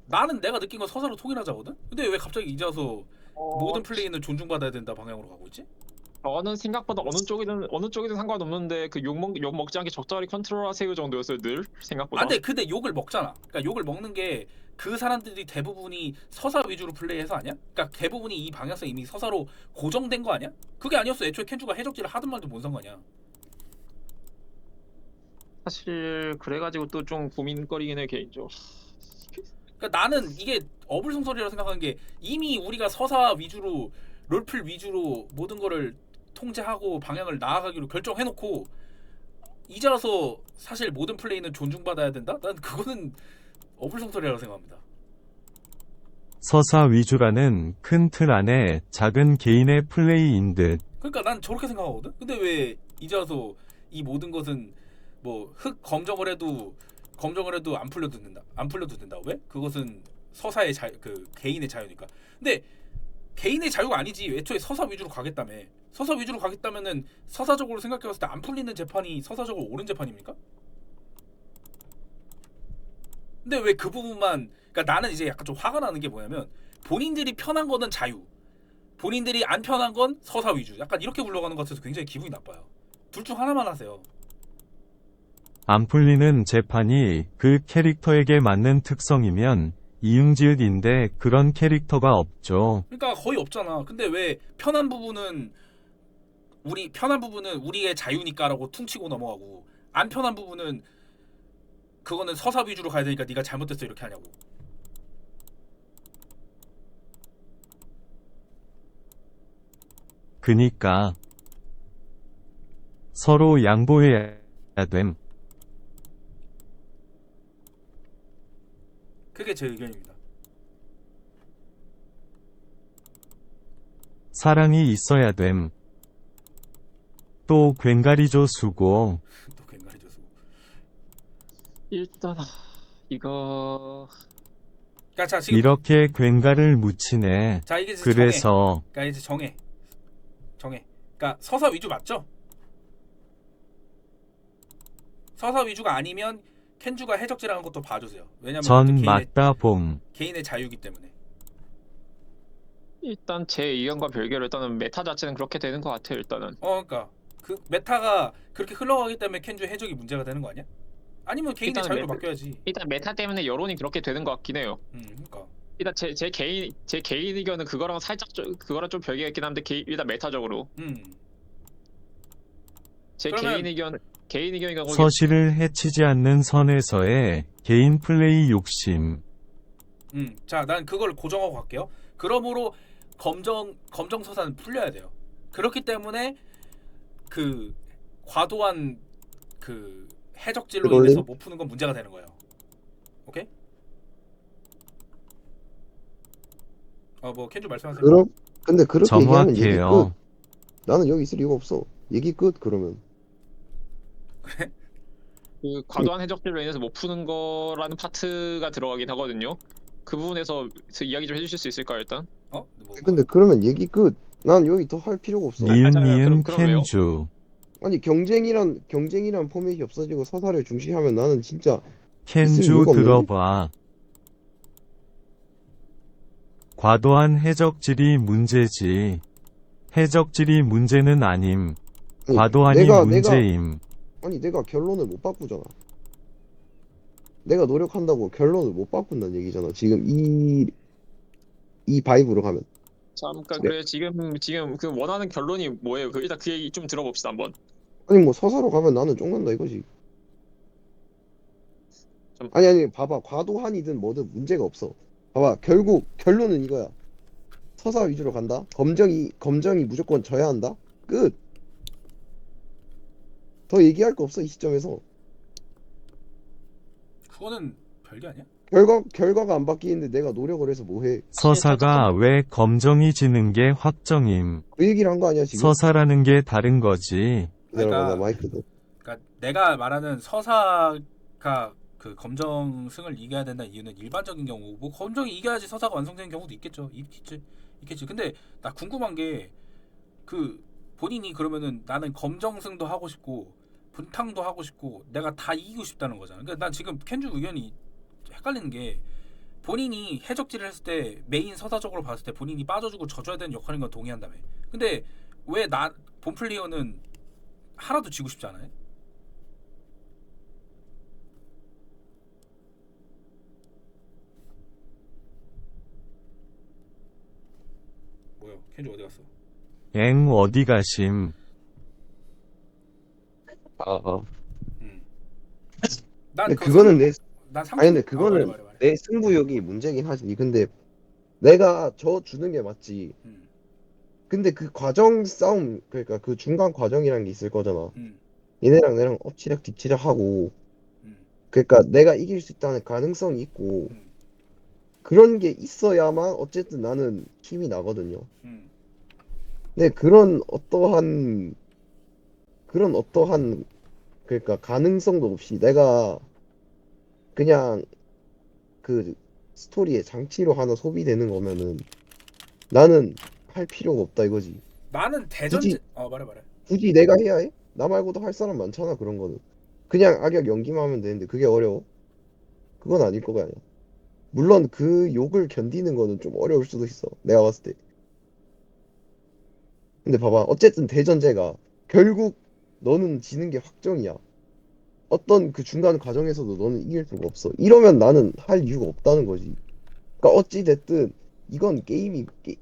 나는 내가 느낀 건 서사로 통일하자거든? 근데 왜 갑자기 이제 와서 모든 플레이는 존중받아야 된다 방향으로 가고 있지? 저는 생각보다 어느 쪽이든 상관없는데 그 욕 먹지 않게 적절히 컨트롤하세요 정도였어요 늘 생각보다. 근데 욕을 먹잖아. 그러니까 욕을 먹는 게 그 사람들이 대부분이 서사 위주로 플레이해서 아니야? 그러니까 대부분이 이 방향성 이미 서사로 고정된 거 아니야? 그게 아니었어. 애초에 켄주가 해적질을 하든 말든 뭔 상관이야. 사실 그래가지고 또 좀 고민거리긴 해 개인적으로. 그러니까 나는 이게 어불성설이라고 생각하는 게 이미 우리가 서사 위주로 롤플 위주로 모든 거를 통제하고 방향을 나아가기로 결정해놓고 이제 와서 사실 모든 플레이는 존중받아야 된다? 난 그거는 어불성설이라고 생각합니다. 서사 위주라는 큰 틀 안에 작은 개인의 플레이인 듯. 그러니까 난 저렇게 생각하거든. 근데 왜 이제 와서 이 모든 것은 뭐 흑 검정을 해도 안 풀려도 된다. 안 풀려도 된다. 왜? 그것은 서사의 그 개인의 자유니까. 근데 개인의 자유가 아니지. 애초에 서사 위주로 가겠다며. 서사 위주로 가겠다면은 서사적으로 생각해봤을 때 안 풀리는 재판이 서사적으로 옳은 재판입니까? 근데 왜 그 부분만, 그러니까 나는 이제 약간 좀 화가 나는 게 뭐냐면 본인들이 편한 거는 자유, 본인들이 안 편한 건 서사 위주, 약간 이렇게 굴러가는 것 같아서 굉장히 기분이 나빠요. 둘 중 하나만 하세요. 안 풀리는 재판이 그 캐릭터에게 맞는 특성이면 이응지읒인데 그런 캐릭터가 없죠. 그러니까 거의 없잖아. 근데 왜 편한 부분은 우리의 자유니까라고 퉁치고 넘어가고, 안 편한 부분은 그거는 서사 위주로 가야 되니까 네가 잘못됐어 이렇게 하냐고. 그니까 서로 양보해야 됨. 그게 제 의견입니다. 사랑이 있어야 됨. 또 괭가리조 수고. 또 괭가리 줘서. 일단 이거 그러니까 자 지금 이렇게 괭가를 묻히네. 자 이게 이제 그래서 그러니까 이제 정해. 그러니까 서사 위주 맞죠? 서사 위주가 아니면 켄주가 해적질하는 것도 봐주세요. 왜냐면 전 그것도 맞다 봄. 개인의 자유이기 때문에. 일단 제 의견과 별개로 일단은 메타 자체는 그렇게 되는 것 같아요. 일단은 그러니까 그 메타가 그렇게 흘러가기 때문에 켄주 해적이 문제가 되는 거 아니야? 아니면 개인의 일단은 자유로 바뀌어야지. 일단 메타 때문에 여론이 그렇게 되는 것 같긴 해요. 그러니까. 일단 제 개인 의견은 그거랑 그거랑 좀 별개가 있긴 한데 일단 메타적으로 제 그러면- 개인 의견인 경우 서실을 해치지 않는 선에서의 개인 플레이 욕심. 자, 난 그걸 고정하고 갈게요. 그러므로 검정 서사는 풀려야 돼요. 그렇기 때문에 그 과도한 그 해적질로 그걸로? 인해서 못 푸는 건 문제가 되는 거예요. 오케이? 뭐 켄주 말씀하세요. 그럼 근데 그렇게 얘기하면 얘기 끝. 정확해요. 나는 여기 있을 이유가 없어. 얘기 끝 그러면. 그 과도한 해적질로 인해서 못 푸는 거라는 파트가 들어가긴 하거든요. 그 부분에서 이야기 좀 해주실 수 있을까요, 일단? 뭐, 근데 그러면 얘기 끝. 난 여기 더 할 필요가 없어. 니은 그럼 왜요? 켄주. 아니 경쟁이란 포맷이 없어지고 서사를 중시하면 나는 진짜 켄주 이유가 없는데? 들어봐. 과도한 해적질이 문제지. 해적질이 문제는 아님. 아니, 과도한이 문제임. 내가 결론을 못 바꾸잖아. 내가 노력한다고 결론을 못 바꾼다는 얘기잖아. 지금 이 바이브로 가면. 잠깐 네. 그래 지금 그 원하는 결론이 뭐예요? 일단 그 얘기 좀 들어봅시다 한번. 아니 뭐 서사로 가면 나는 쫑난다 이거지. 좀- 아니 봐봐, 과도한이든 뭐든 문제가 없어. 봐봐, 결국 결론은 이거야. 서사 위주로 간다. 검정이 무조건 져야 한다. 끝. 더 얘기할 거 없어 이 시점에서. 그거는 별게 아니야? 결과가 안 바뀌는데 내가 노력을 해서 뭐해? 서사가 왜 검정이 지는 게 확정임. 그 얘기를 한 거 아니야 지금? 서사라는 게 다른 거지. 기다려봐, 그러니까- 나 마이크도. 그러니까 내가 말하는 서사가 그 검정승을 이겨야 된다는 이유는 일반적인 경우, 뭐 검정이 이겨야지 서사가 완성되는 경우도 있겠죠. 있겠지. 근데 나 궁금한 게 그 본인이 그러면은 나는 검정승도 하고 싶고 분탕도 하고 싶고 내가 다 이기고 싶다는 거잖아. 그러니까 난 지금 켄주 의견이 헷갈리는 게, 본인이 해적질을 했을 때 메인 서사적으로 봤을 때 본인이 빠져주고 져줘야 되는 역할인 건 동의한다며. 근데 왜 본 플레이어는 하나도 지고 싶지 않아요? 뭐야? 켄주 어디 갔어? 엥 어디 가심. 음. 난 근데 그거는 난 아니 근데 그거는 말해. 내 승부욕이 문제긴 하지. 근데 내가 져 주는 게 맞지. 음. 근데 그 과정 싸움, 그러니까 그 중간 과정이라는 게 있을 거잖아. 음. 얘네랑 내랑 엎치락 뒤치락 하고, 음. 그러니까 내가 이길 수 있다는 가능성이 있고, 음. 그런 게 있어야만 어쨌든 나는 힘이 나거든요. 음. 근데 그런 어떠한 그러니까 가능성도 없이 내가 그냥 그 스토리의 장치로 하나 소비되는 거면은 나는 할 필요가 없다 이거지. 나는 굳이 말해 말해. 굳이 내가 해야 해? 나 말고도 할 사람 많잖아 그런 거는. 그냥 악역 연기만 하면 되는데 그게 어려워? 그건 아닐 거가 아니야. 물론 그 욕을 견디는 거는 좀 어려울 수도 있어. 내가 봤을 때. 근데 봐봐. 어쨌든 대전제가 결국 너는 지는 게 확정이야. 어떤 그 중간 과정에서도 너는 이길 수가 없어. 이러면 나는 할 이유가 없다는 거지. 그러니까 어찌 됐든 이건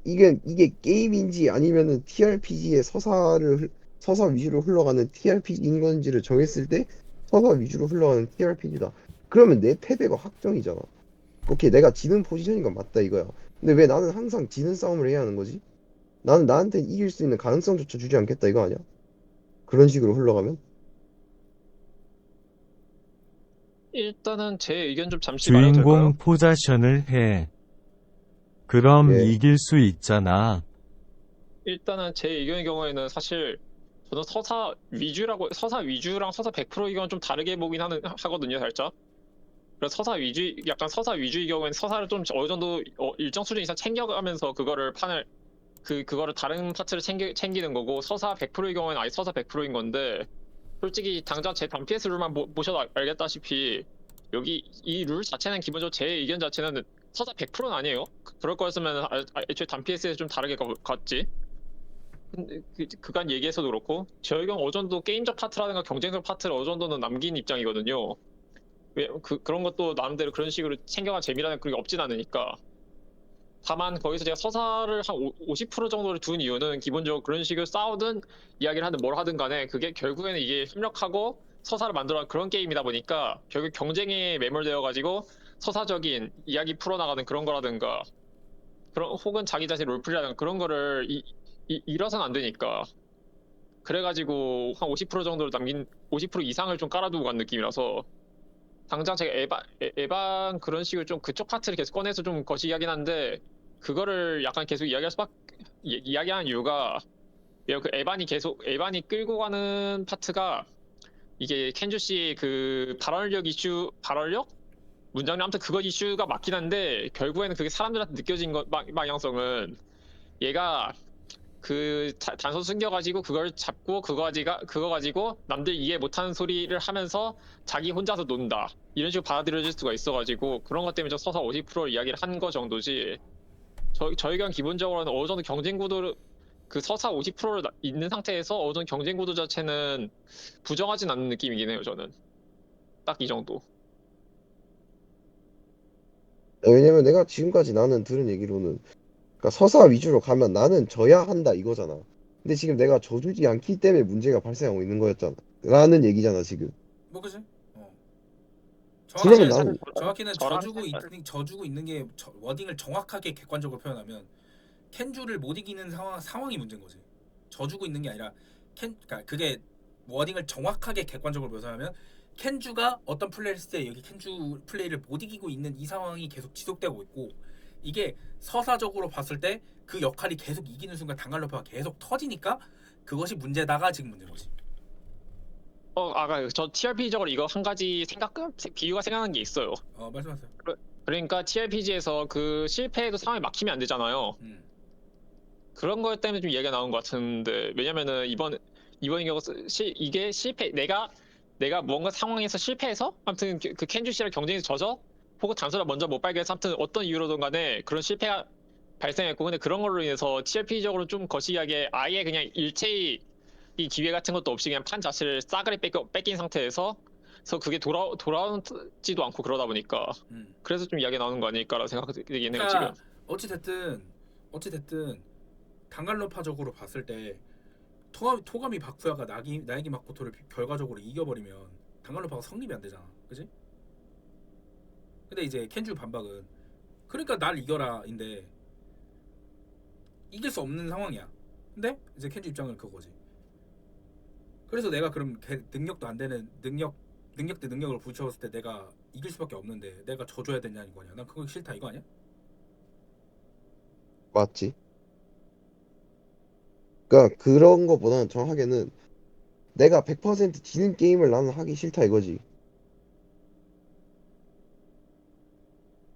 이게 게임인지 아니면은 TRPG의 서사 위주로 흘러가는 TRPG인 건지를 정했을 때 서사 위주로 흘러가는 TRPG다. 그러면 내 패배가 확정이잖아. 오케이, 내가 지는 포지션인 건 맞다 이거야. 근데 왜 나는 항상 지는 싸움을 해야 하는 거지? 나는 나한테 이길 수 있는 가능성조차 주지 않겠다 이거 아니야? 그런 식으로 흘러가면? 일단은 제 의견 좀 잠시 말해도 될까요? 주인공 포자션을 해. 그럼 예. 이길 수 있잖아. 일단은 제 의견의 경우에는 사실 저는 서사 위주랑 서사 100% 의견은 좀 다르게 보긴 하거든요, 살짝. 그래서 약간 서사 위주의 경우에는 서사를 좀 어느 정도 일정 수준 이상 챙겨가면서 그거를 다른 파트를 챙기는 거고, 서사 100%의 경우에는 아예 서사 100%인 건데, 솔직히 당장 제 단 PS 룰만 보셔도 알겠다시피 여기 이 룰 자체는 기본적으로 제 의견 자체는 서사 100%는 아니에요. 그럴 거였으면 애초에 단 PS에서 좀 다르게 갔지. 근데 그간 얘기해서도 그렇고 제 의견 어느 정도 게임적 파트라든가 경쟁적 파트를 어느 정도는 남긴 입장이거든요. 그런 것도 나름대로 그런 식으로 챙겨간 재미라는 그게 없진 않으니까. 다만 거기서 제가 서사를 한 50% 정도를 둔 이유는 기본적으로 그런 식으로 싸우든 이야기를 하든 뭘 하든 간에 그게 결국에는 이게 협력하고 서사를 만들어 그런 게임이다 보니까 결국 경쟁에 매몰되어 가지고 서사적인 이야기 풀어나가는 그런 거라든가 그런 혹은 자기 자신 롤플이라든가 그런 거를 잃어서는 안 되니까. 그래가지고 한 50% 정도를 남긴 50% 이상을 좀 깔아두고 간 느낌이라서 당장 제가 에반 그런 식으로 좀 그쪽 파트를 계속 꺼내서 좀 거시기 하긴 한데, 그거를 약간 계속 이야기하는 이유가 그 에반이 끌고 가는 파트가 이게 켄주 씨의 그 발언력 문장력 아무튼 그거 이슈가 맞긴 한데, 결국에는 그게 사람들한테 느껴진 방향성은 얘가 그 단서 숨겨가지고 그걸 잡고 그거 가지고 남들 이해 못하는 소리를 하면서 자기 혼자서 논다 이런 식으로 받아들여질 수가 있어가지고 그런 것 때문에 저 서사 50% 이야기를 한 거 정도지. 저희 경 기본적으로는 어느 정도 경쟁 구도를 그 서사 50%를 있는 상태에서 어느 정도 경쟁 구도 자체는 부정하진 않는 느낌이긴 해요, 저는. 딱 이 정도. 왜냐면 내가 지금까지 나는 들은 얘기로는 그러니까 서사 위주로 가면 나는 져야 한다 이거잖아. 근데 지금 내가 져주지 않기 때문에 문제가 발생하고 있는 거였잖아. 라는 얘기잖아 지금. 뭐 그지? 어. 그러면 사실 정확히는 나는 정확히는 저랑 져주고 있는 게 워딩을 정확하게 객관적으로 표현하면 켄주를 못 이기는 상황이 문제인 거지. 져주고 있는 게 아니라 그러니까 그게 워딩을 정확하게 객관적으로 묘사하면 켄주가 어떤 플레이를 했을 때 여기 켄주 플레이를 못 이기고 있는 이 상황이 계속 지속되고 있고, 이게 서사적으로 봤을 때 그 역할이 계속 이기는 순간 단갈로파가 계속 터지니까 그것이 문제다가 지금 문제인 거지. 아까 저 TRP적으로 이거 한 가지 비유가 생각난 게 있어요. 말씀하세요. 그러니까 TRPG에서 그 실패해도 상황이 막히면 안 되잖아요. 그런 것 때문에 좀 얘기가 나온 것 같은데, 왜냐면은 이번 경우 이게 내가 뭔가 상황에서 실패해서 아무튼 그 켄주 씨랑 경쟁에서 져서 혹은 단서를 먼저 못 발견해서 아무튼 어떤 이유로든 간에 그런 실패가 발생했고, 근데 그런 걸로 인해서 TRP적으로 좀 거시기하게 아예 그냥 일체의 이 기회 같은 것도 없이 그냥 판 자체를 싸그리 뺏긴 상태에서 그게 돌아오지도 않고 그러다 보니까 그래서 좀 이야기 나오는 거 아닐까라고 생각되긴 해요, 지금. 그러니까 어찌됐든 단갈로파적으로 봤을 때 토가미 바쿠야가 나에기 마코토를 결과적으로 이겨버리면 단갈로파가 성립이 안 되잖아, 그지? 근데 이제 켄주 반박은 그러니까 날 이겨라인데 이길 수 없는 상황이야. 근데 이제 켄주 입장은 그거지. 그래서 내가 그럼 능력도 안 되는 능력 대 능력을 부딪혔을 때 내가 이길 수밖에 없는데 내가 져줘야 되냐 이거냐? 난 그거 싫다 이거 아니야? 맞지. 그러니까 그런 거보다는 정확하게는 내가 100% 지는 게임을 나는 하기 싫다 이거지.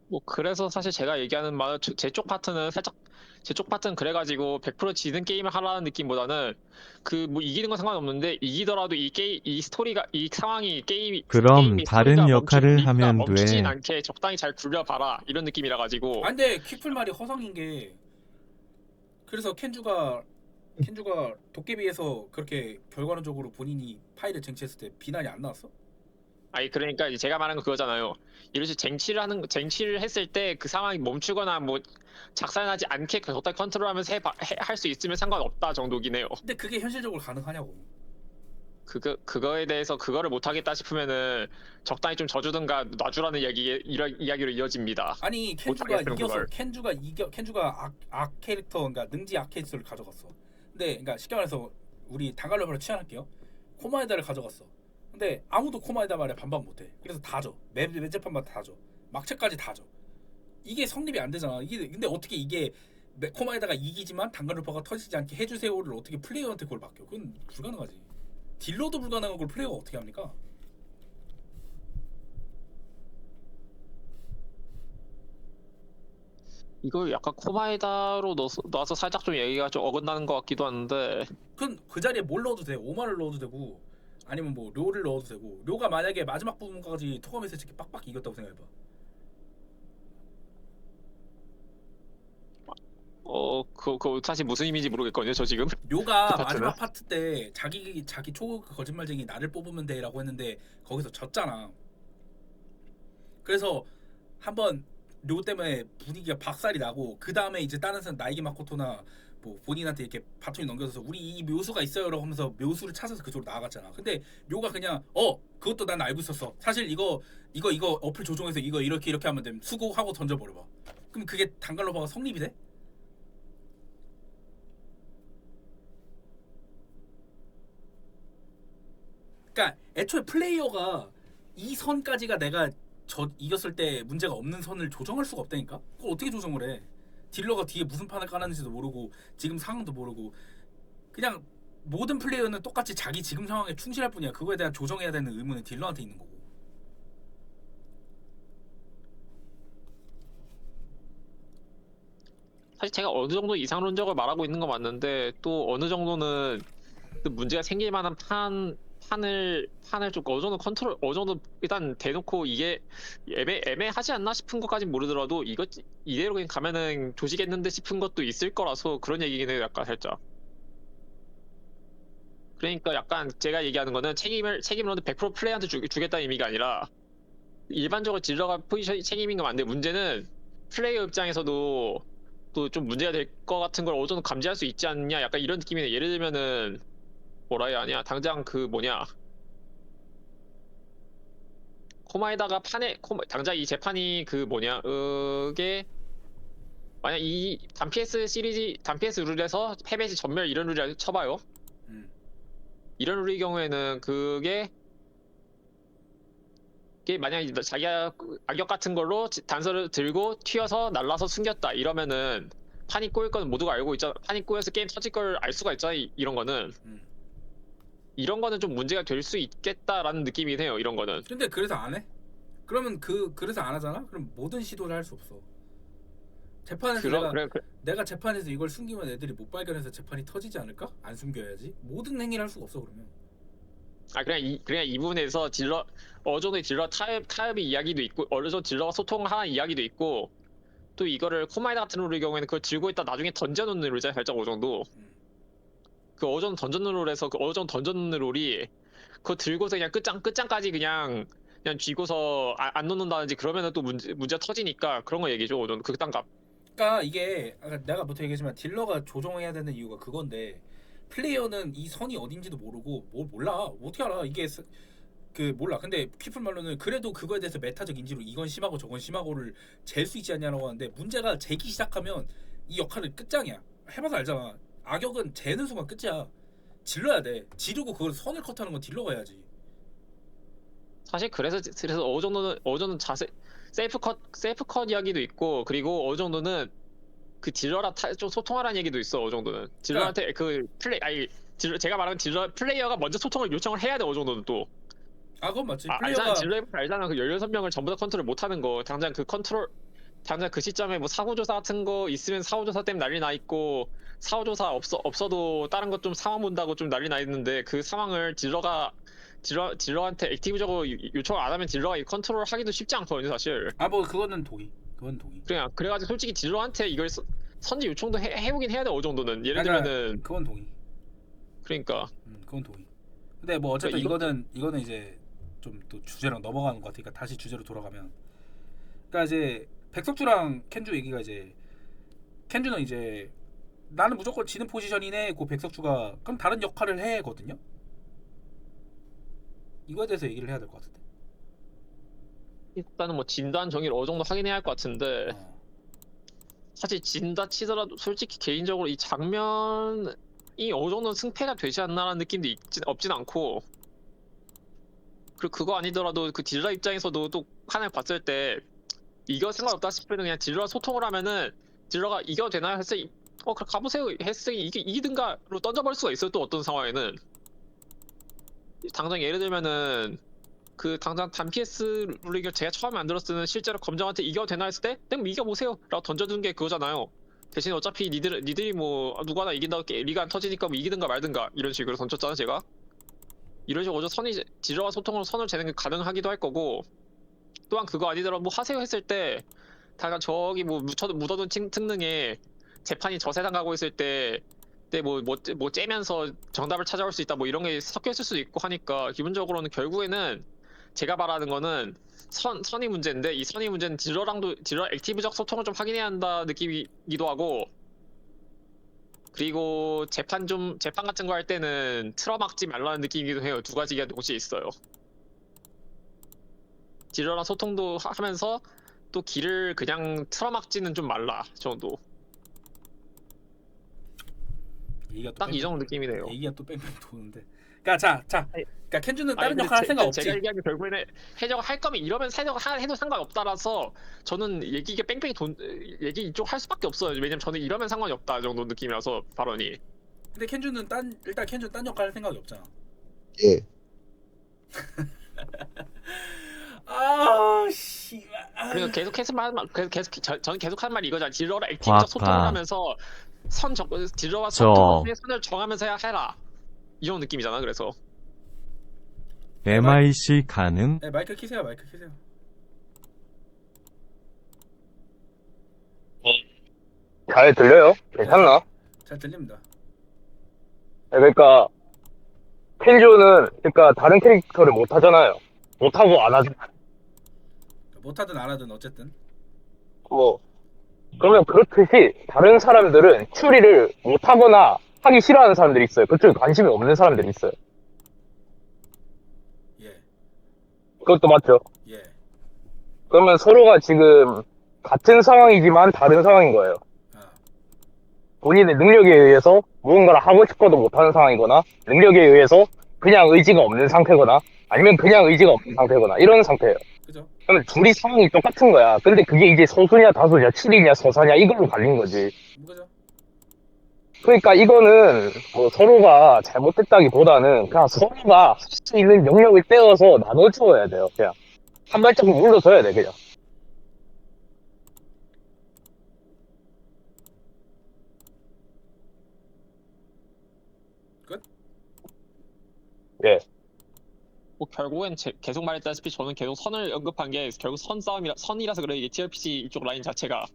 뭐 그래서 사실 제가 얘기하는 말 제 쪽 파트는 살짝 제 쪽 파트는 그래가지고 100% 지는 게임을 하라는 느낌보다는 그 뭐 이기는 건 상관없는데 이기더라도 이 게임 이 스토리가 이 상황이 그럼 게임이 다른 스토리가 역할을 하면 멈추진 돼. 않게 적당히 잘 굴려봐라 이런 느낌이라 가지고. 아 근데 퀴플 말이 허상인 게 그래서 켄주가 도깨비에서 그렇게 결과론적으로 본인이 파일을 쟁취했을 때 비난이 안 나왔어? 아니 그러니까 이제 제가 말하는 거 그거잖아요. 이런 식으로 쟁취를 했을 때 그 상황이 멈추거나 뭐 작살나지 않게 적당히 컨트롤하면서 할 수 있으면 상관없다 정도긴 해요. 근데 그게 현실적으로 가능하냐고. 그거에 대해서 그거를 못하겠다 싶으면은 적당히 좀 져주든가 놔주라는 이야기로 이어집니다. 아니 못하겠으면 그걸. 켄주가 악 캐릭터 그러니까 능지 악 캐릭터를 가져갔어. 근데 그러니까 쉽게 말해서 우리 단갈로바를 취한할게요. 코마에다를 가져갔어. 근데 아무도 코마에다 말에 반박 못해. 그래서 다 져. 매 재판마다 다 져. 막체까지 다 져. 이게 성립이 안 되잖아. 이게 근데 어떻게 이게 코마에다가 이기지만 단갈로바가 터지지 않게 해주세요를 어떻게 플레이어한테 그걸 맡겨? 그건 불가능하지. 딜러도 불가능한 걸 플레이어가 어떻게 합니까? 이걸 약간 코마에다로 넣어서 살짝 좀 얘기가 좀 어긋나는 것 같기도 하는데. 그건 그 자리에 뭘 넣어도 돼. 오마를 넣어도 되고 아니면 뭐 료를 넣어도 되고 료가 만약에 마지막 부분까지 토감에서 이렇게 빡빡 이겼다고 생각해봐. 그거 사실 무슨 의미인지 모르겠거든요, 저 지금. 료가 그 파트는? 마지막 파트 때 자기 초 거짓말쟁이 나를 뽑으면 돼라고 했는데 거기서 졌잖아. 그래서 한번 료 때문에 분위기가 박살이 나고 그 다음에 이제 다른 사람 나에게 마코토나 뭐 본인한테 이렇게 바톤이 넘겨져서 우리 이 묘수가 있어요라고 하면서 묘수를 찾아서 그쪽으로 나아갔잖아. 근데 료가 그냥 그것도 난 알고 있었어. 사실 이거 어플 조종해서 이거 이렇게 하면 됨. 수고하고 던져버려봐. 그럼 그게 단갈로바가 성립이 돼? 그러니까 애초에 플레이어가 이 선까지가 내가 이겼을 때 문제가 없는 선을 조정할 수가 없다니까? 그걸 어떻게 조정을 해? 딜러가 뒤에 무슨 판을 까는지도 모르고 지금 상황도 모르고 그냥 모든 플레이어는 똑같이 자기 지금 상황에 충실할 뿐이야. 그거에 대한 조정해야 되는 의무는 딜러한테 있는 거고. 사실 제가 어느 정도 이상론적을 말하고 있는 건 맞는데 또 어느 정도는 그 문제가 생길 만한 판을 좀 어느 정도 일단 대놓고 이게 애매하지 않나 싶은 것까진 모르더라도 이대로 그냥 가면은 조지겠는데 싶은 것도 있을 거라서 그런 얘기긴 해요, 약간 살짝. 그러니까 약간 제가 얘기하는 거는 책임으로는 100% 플레이한테 주겠다는 의미가 아니라 일반적으로 딜러가 포지션 책임인 건 맞는데 문제는 플레이어 입장에서도 또 좀 문제가 될 것 같은 걸 어느 정도 감지할 수 있지 않냐, 약간 이런 느낌이네. 예를 들면은 뭐라 해야 하냐, 당장 그 뭐냐, 코마에다가 당장 이 재판이 그 뭐냐, 그게 만약 이 단 PS 룰에서 패배시 전멸 이런 룰이라 쳐봐요. 음. 이런 룰의 경우에는 그게 만약 자기가 악역 같은 걸로 단서를 들고 튀어서 날라서 숨겼다 이러면은 판이 꼬일 건 모두가 알고 있잖아. 판이 꼬여서 게임 터질 걸 알 수가 있잖아. 이런 거는 좀 문제가 될 수 있겠다라는 느낌이 해요. 이런 거는. 근데 그래서 안 해? 그러면 그래서 안 하잖아? 그럼 모든 시도를 할 수 없어. 재판에서 내가 재판에서 이걸 숨기면 애들이 못 발견해서 재판이 터지지 않을까? 안 숨겨야지. 모든 행위를 할 수가 없어 그러면. 그냥 이 부분에서 어느 정도 딜러 타협의 이야기도 있고 어느 정도 딜러가 소통하는 이야기도 있고 또 이거를 코마이다 같은 룰의 경우에는 그걸 들고 있다 나중에 던져놓는 룰이잖아요. 살짝 어느 정도. 그 어느 정도 던져놓는 룰에서 그 어느 정도 던져놓는 룰이 그거 들고서 그냥 끝장까지 그냥 쥐고서 안 놓는다든지 그러면은 또 문제 터지니까 그런 거 얘기죠. 어느 정도 극단감. 그러니까 이게 아까 내가 부터 얘기했지만 딜러가 조정해야 되는 이유가 그건데 플레이어는 이 선이 어딘지도 모르고 몰라. 어떻게 알아? 이게 몰라. 근데 퀴플 말로는 그래도 그거에 대해서 메타적 인지로 이건 심하고 저건 심하고를 잴 수 있지 않냐라고 하는데 문제가 재기 시작하면 이 역할은 끝장이야. 해봐서 알잖아. 악역은 재는 순간 끝이야. 질러야 돼. 지르고 그걸 선을 컷하는 건 딜러가 해야지. 사실 그래서 어느 정도는 셀프 컷 이야기도 있고 그리고 어느 정도는 그 딜러랑 좀 소통하라는 얘기도 있어 어느 정도는. 딜러한테 그 플레이 아니 제가 말하는 딜러 플레이어가 먼저 소통을 요청을 해야 돼 어느 정도는 또. 아 그건 맞지. 알잖아. 플레이어가 딜러 해보면 알잖아. 그 16명을 전부 다 컨트롤 못하는 거. 당장 그 시점에 뭐 사후조사 같은 거 있으면 사후조사 때문에 난리 나 있고, 사후조사 없어도 다른 것 좀 상황 본다고 좀 난리 나 있는데, 그 상황을 딜러한테 액티브적으로 요청 안 하면 딜러가 컨트롤 하기도 쉽지 않거든요 사실. 아 뭐 그거는 동의. 그건 동의. 그래가지고 솔직히 딜러한테 이걸 선제 요청도 해보긴 해야 돼 어느 정도는. 예를 그러니까 들면은 그건 동의. 그러니까 그건 동의. 근데 뭐 어쨌든 그러니까 이거는 이제 좀 또 주제랑 넘어가는 것 같으니까 다시 주제로 돌아가면, 그러니까 이제 백석주랑 켄주 얘기가 이제, 켄주는 이제 나는 무조건 지는 포지션이네 고 백석주가 그럼 다른 역할을 해거든요. 이거에 대해서 얘기를 해야 될 것 같은데. 일단은 뭐 진단 정의를 어느 정도 확인해야 할 것 같은데, 어. 사실 진다 치더라도 솔직히 개인적으로 이 장면이 어느 정도는 승패가 되지 않나라는 느낌도 없진 않고, 그리고 그거 아니더라도 그 딜러 입장에서도 또 하나 봤을 때 이거 상관없다 싶으면 그냥 딜러와 소통을 하면은, 딜러가 이겨도 되나요? 했을 때 그럼 가보세요 했을 때 이기든가로 던져버릴 수가 있어요. 또 어떤 상황에는 당장 예를 들면은 그 당장 단 PS 룰을 제가 처음에 만들었을 때는 실제로 검정한테 이겨도 되나 했을 때 그냥 이겨보세요 라고 던져준 게 그거잖아요. 대신 어차피 니들이 뭐 누가 하나 이긴다고 리가 안 터지니까 뭐 이기든가 말든가 이런 식으로 던졌잖아 제가. 이런 식으로 딜러와 소통으로 선을 재는 게 가능하기도 할 거고, 또한 그거 아니더라도 뭐 하세요 했을 때 다가 저기 뭐 묻어둔 특능에 재판이 저 세상 가고 있을 때 뭐 째면서 정답을 찾아올 수 있다 뭐 이런 게 섞여 있을 수도 있고 하니까, 기본적으로는 결국에는 제가 말하는 거는 선의 문제인데, 이 선의 문제는 딜러 액티브적 소통을 좀 확인해야 한다 느낌이기도 하고, 그리고 재판 같은 거 할 때는 틀어막지 말라는 느낌이기도 해요. 두 가지가 동시에 있어요. 딜러랑 소통도 하면서 또 길을 그냥 틀어막지는 좀 말라 정도. 얘기가 또 딱 이 뺑뺑 정도 돌- 느낌이네요. 얘기가 또 뺑뺑 도는데. 그러니까 자. 아니, 그러니까 켄주는 아니 다른 근데 역할 할 생각 제가 없지. 얘기하는 게 결국에는 해적을 할 거면 이러면 해도 상관없다라서 저는 얘기가 얘기 이쪽 할 수밖에 없어요. 왜냐면 저는 이러면 상관이 없다 정도 느낌이라서 발언이. 근데 켄주는 일단 켄주는 딴 역할 할 생각이 없잖아. 예. 아 씨발. 그러니까 저는 계속 하는 말이 이거잖아. 딜러랑 액티브적 소통을 과파. 하면서 딜러와 저. 소통의 선을 정하면서 해라 이런 느낌이잖아. 그래서 MIC 가능? 네, 마이크 키세요. 마이크 키세요. 잘 들려요? 괜찮나? 잘 들립니다. 그러니까 켄조는 그러니까 다른 캐릭터를 못 하잖아요. 못 하고 안 하죠. 못하든 안 하든 어쨌든. 뭐 그러면 그렇듯이 다른 사람들은 추리를 못 하거나 하기 싫어하는 사람들이 있어요. 그쪽에 관심이 없는 사람들이 있어요. 예. 그것도 맞죠? 예. 그러면 서로가 지금 같은 상황이지만 다른 상황인 거예요. 아. 본인의 능력에 의해서 무언가를 하고 싶어도 못하는 상황이거나, 능력에 의해서 그냥 의지가 없는 상태거나, 아니면 그냥 의지가 없는 상태거나 이런 상태예요. 그죠? 그러면 둘이 상황이 똑같은 거야. 근데 그게 이제 소수냐 다수냐, 7이냐 서사냐 이걸로 갈린 거지. 그죠? 그러니까 이거는 뭐 서로가 잘못했다기보다는 그냥 서로가 할 수 있는 영역을 떼어서 나눠줘야 돼요. 그냥 한 발짝 물러서야 돼 그냥. 끝? 예. 뭐 결국엔 계속 말했다시피 저는 계속 선을 언급한 게 결국 선이라서 그래. 이게 TRPG 이쪽 라인 자체가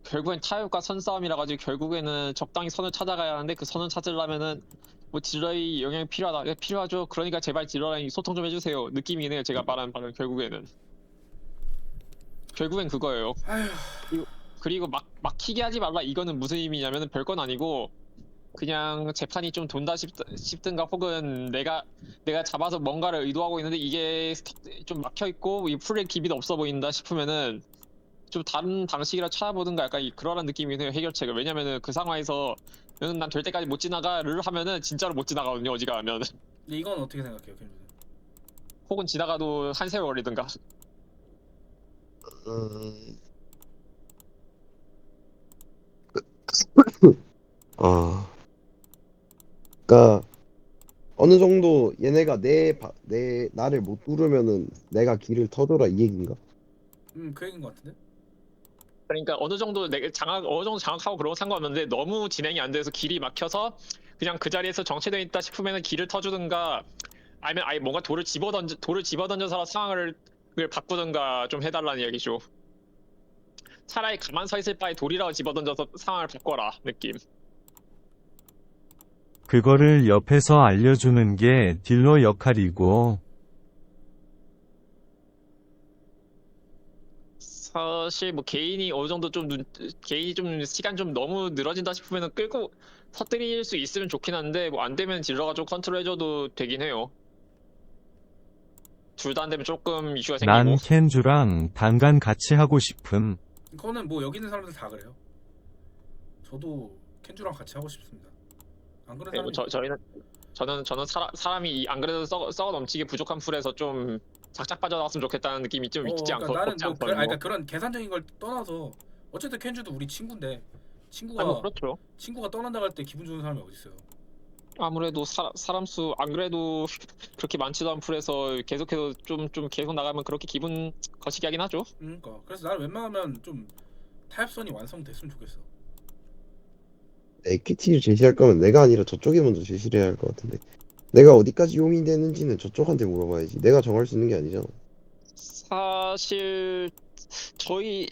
결국엔 타협과 선 싸움이라 가지고 결국에는 적당히 선을 찾아가야 하는데, 그 선을 찾으려면은 뭐 딜러의 영향이 필요하다. 예, 필요하죠. 그러니까 제발 딜러랑 소통 좀 해주세요 느낌이긴 해요. 제가 말한 바는 결국엔 그거예요. 그리고 막히게 하지 말라 이거는 무슨 의미냐면은 별건 아니고, 그냥 재판이 좀 돈다 싶든가, 혹은 내가 잡아서 뭔가를 의도하고 있는데 이게 좀 막혀 있고 이 풀의 기미도 없어 보인다 싶으면은 좀 다른 방식이라 찾아보든가, 약간 그러한 느낌이 해요. 해결책을. 왜냐면은 그 상황에서 난 될 때까지 못 지나가를 하면은 진짜로 못 지나가거든요 어지간하면. 근데 이건 어떻게 생각해요, 켄주는? 혹은 지나가도 한 세월이든가. 음, 아, 그러니까 어느 정도 얘네가 나를 못 뚫으면은 내가 길을 터줘라 이 얘기인가? 그 얘기인 것 같은데. 그러니까 어느 정도 어느 정도 장악하고 그런 건 상관없는데 너무 진행이 안 돼서 길이 막혀서 그냥 그 자리에서 정체되어 있다 싶으면 길을 터주든가 아니면 아예 뭔가 돌을 집어던져서 상황을 바꾸든가 좀 해달라는 얘기죠. 차라리 가만 서 있을 바에 돌이라고 집어던져서 상황을 바꿔라 느낌. 그거를 옆에서 알려주는 게 딜러 역할이고, 사실 뭐 개인이 어느 정도 개인이 좀 시간 좀 너무 늘어진다 싶으면 끌고 터뜨릴 수 있으면 좋긴 한데 뭐 안 되면 딜러가 좀 컨트롤 해줘도 되긴 해요. 둘 다 안 되면 조금 이슈가 생기고. 난 켄주랑 단간 같이 하고 싶음. 그거는 뭐 여기 있는 사람들 다 그래요. 저도 켄주랑 같이 하고 싶습니다. 안 그런 네, 뭐 사람이 저는 사람이 안 그래도 썩어 넘치게 부족한 풀에서 좀 작작 빠져나왔으면 좋겠다는 느낌이 좀 있지 그러니까 나는 없지 뭐 않거든요. 그러니까 그런 계산적인 걸 떠나서 어쨌든 켄주도 우리 친구인데 친구가 뭐 그렇죠. 친구가 떠난다 할 때 기분 좋은 사람이 어디 있어요? 아무래도 사람 수 안 그래도 그렇게 많지도 않은 풀에서 계속해서 좀 계속 나가면 그렇게 기분 거시기 하긴 하죠. 그러니까 그래서 나는 웬만하면 좀 타협선이 완성됐으면 좋겠어. 에퀴티를 제시할 거면 내가 아니라 저쪽이 먼저 제시를 해야 할 것 같은데. 내가 어디까지 용이 되는지는 저쪽한테 물어봐야지. 내가 정할 수 있는 게 아니잖아. 사실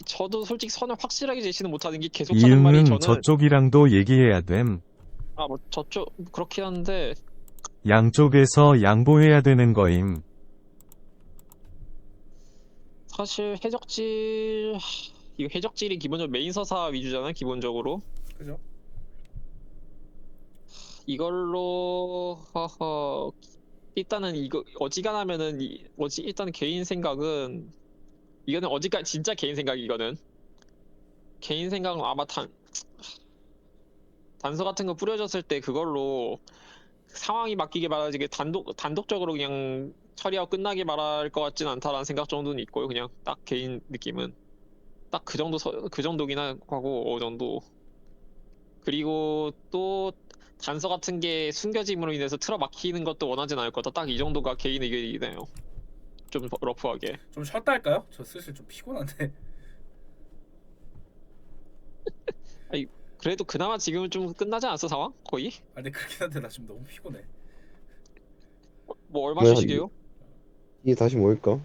저도 솔직히 선을 확실하게 제시는 못하는 게 계속 하는 말이 이응은 저는 저쪽이랑도 얘기해야 됨. 뭐 저쪽 그렇긴 한데 양쪽에서 양보해야 되는 거임. 사실 이거 해적질이 기본적으로 메인 서사 위주잖아요, 기본적으로. 그죠? 이걸로 일단은 이거 어지간하면은 일단은 개인 생각은 이거는 진짜 개인 생각 이거는 개인 생각은 아마 단서 같은 거 뿌려졌을 때 그걸로 상황이 바뀌게 말하지 단독적으로 그냥 처리하고 끝나게 말할 것 같진 않다라는 생각 정도는 있고요. 그냥 딱 개인 느낌은 딱 그 정도긴 하고 어느 정도. 그리고 또 단서 같은 게 숨겨짐으로 인해서 틀어막히는 것도 원하진 않을 거다. 딱 이 정도가 개인 의견이네요. 좀 러프하게. 좀 쉬었다 할까요? 저 슬슬 좀 피곤한데. 그래도 그나마 지금은 좀 끝나지 않았어 상황? 거의? 근데 그렇긴 한데 나 지금 너무 피곤해. 뭐 얼마 뭐야, 쉬시게요? 이게 다시 모일까?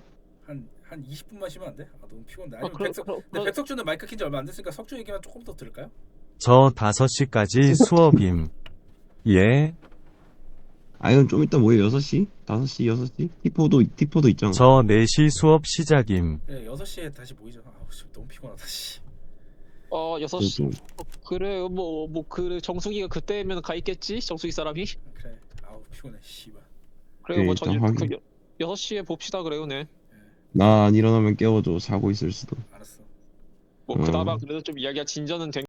한 20분만 쉬면 안 돼? 너무 피곤해. 아, 아니면 근데 백석주는 마이크 킨지 얼마 안 됐으니까 석주 얘기만 조금 더 들을까요? 저 5시까지 수업임. 예? 아이건 좀 이따 모여. 6시? 5시, 6시? 티포도 있잖아. 저 4시 수업 시작임. 네, 6시에 다시 모이죠. 씨, 너무 피곤하다. 씨. 6시 그래 그래 정수기가 그때면 가 있겠지? 정수기 사람이? 그래. 피곤해. 씨발. 그래요 뭐 일단 확인. 6시에 봅시다 그래요 네. 나 안 일어나면 깨워줘. 자고 있을 수도. 알았어. 뭐 그나마 그래도 좀 이야기가 진전은 된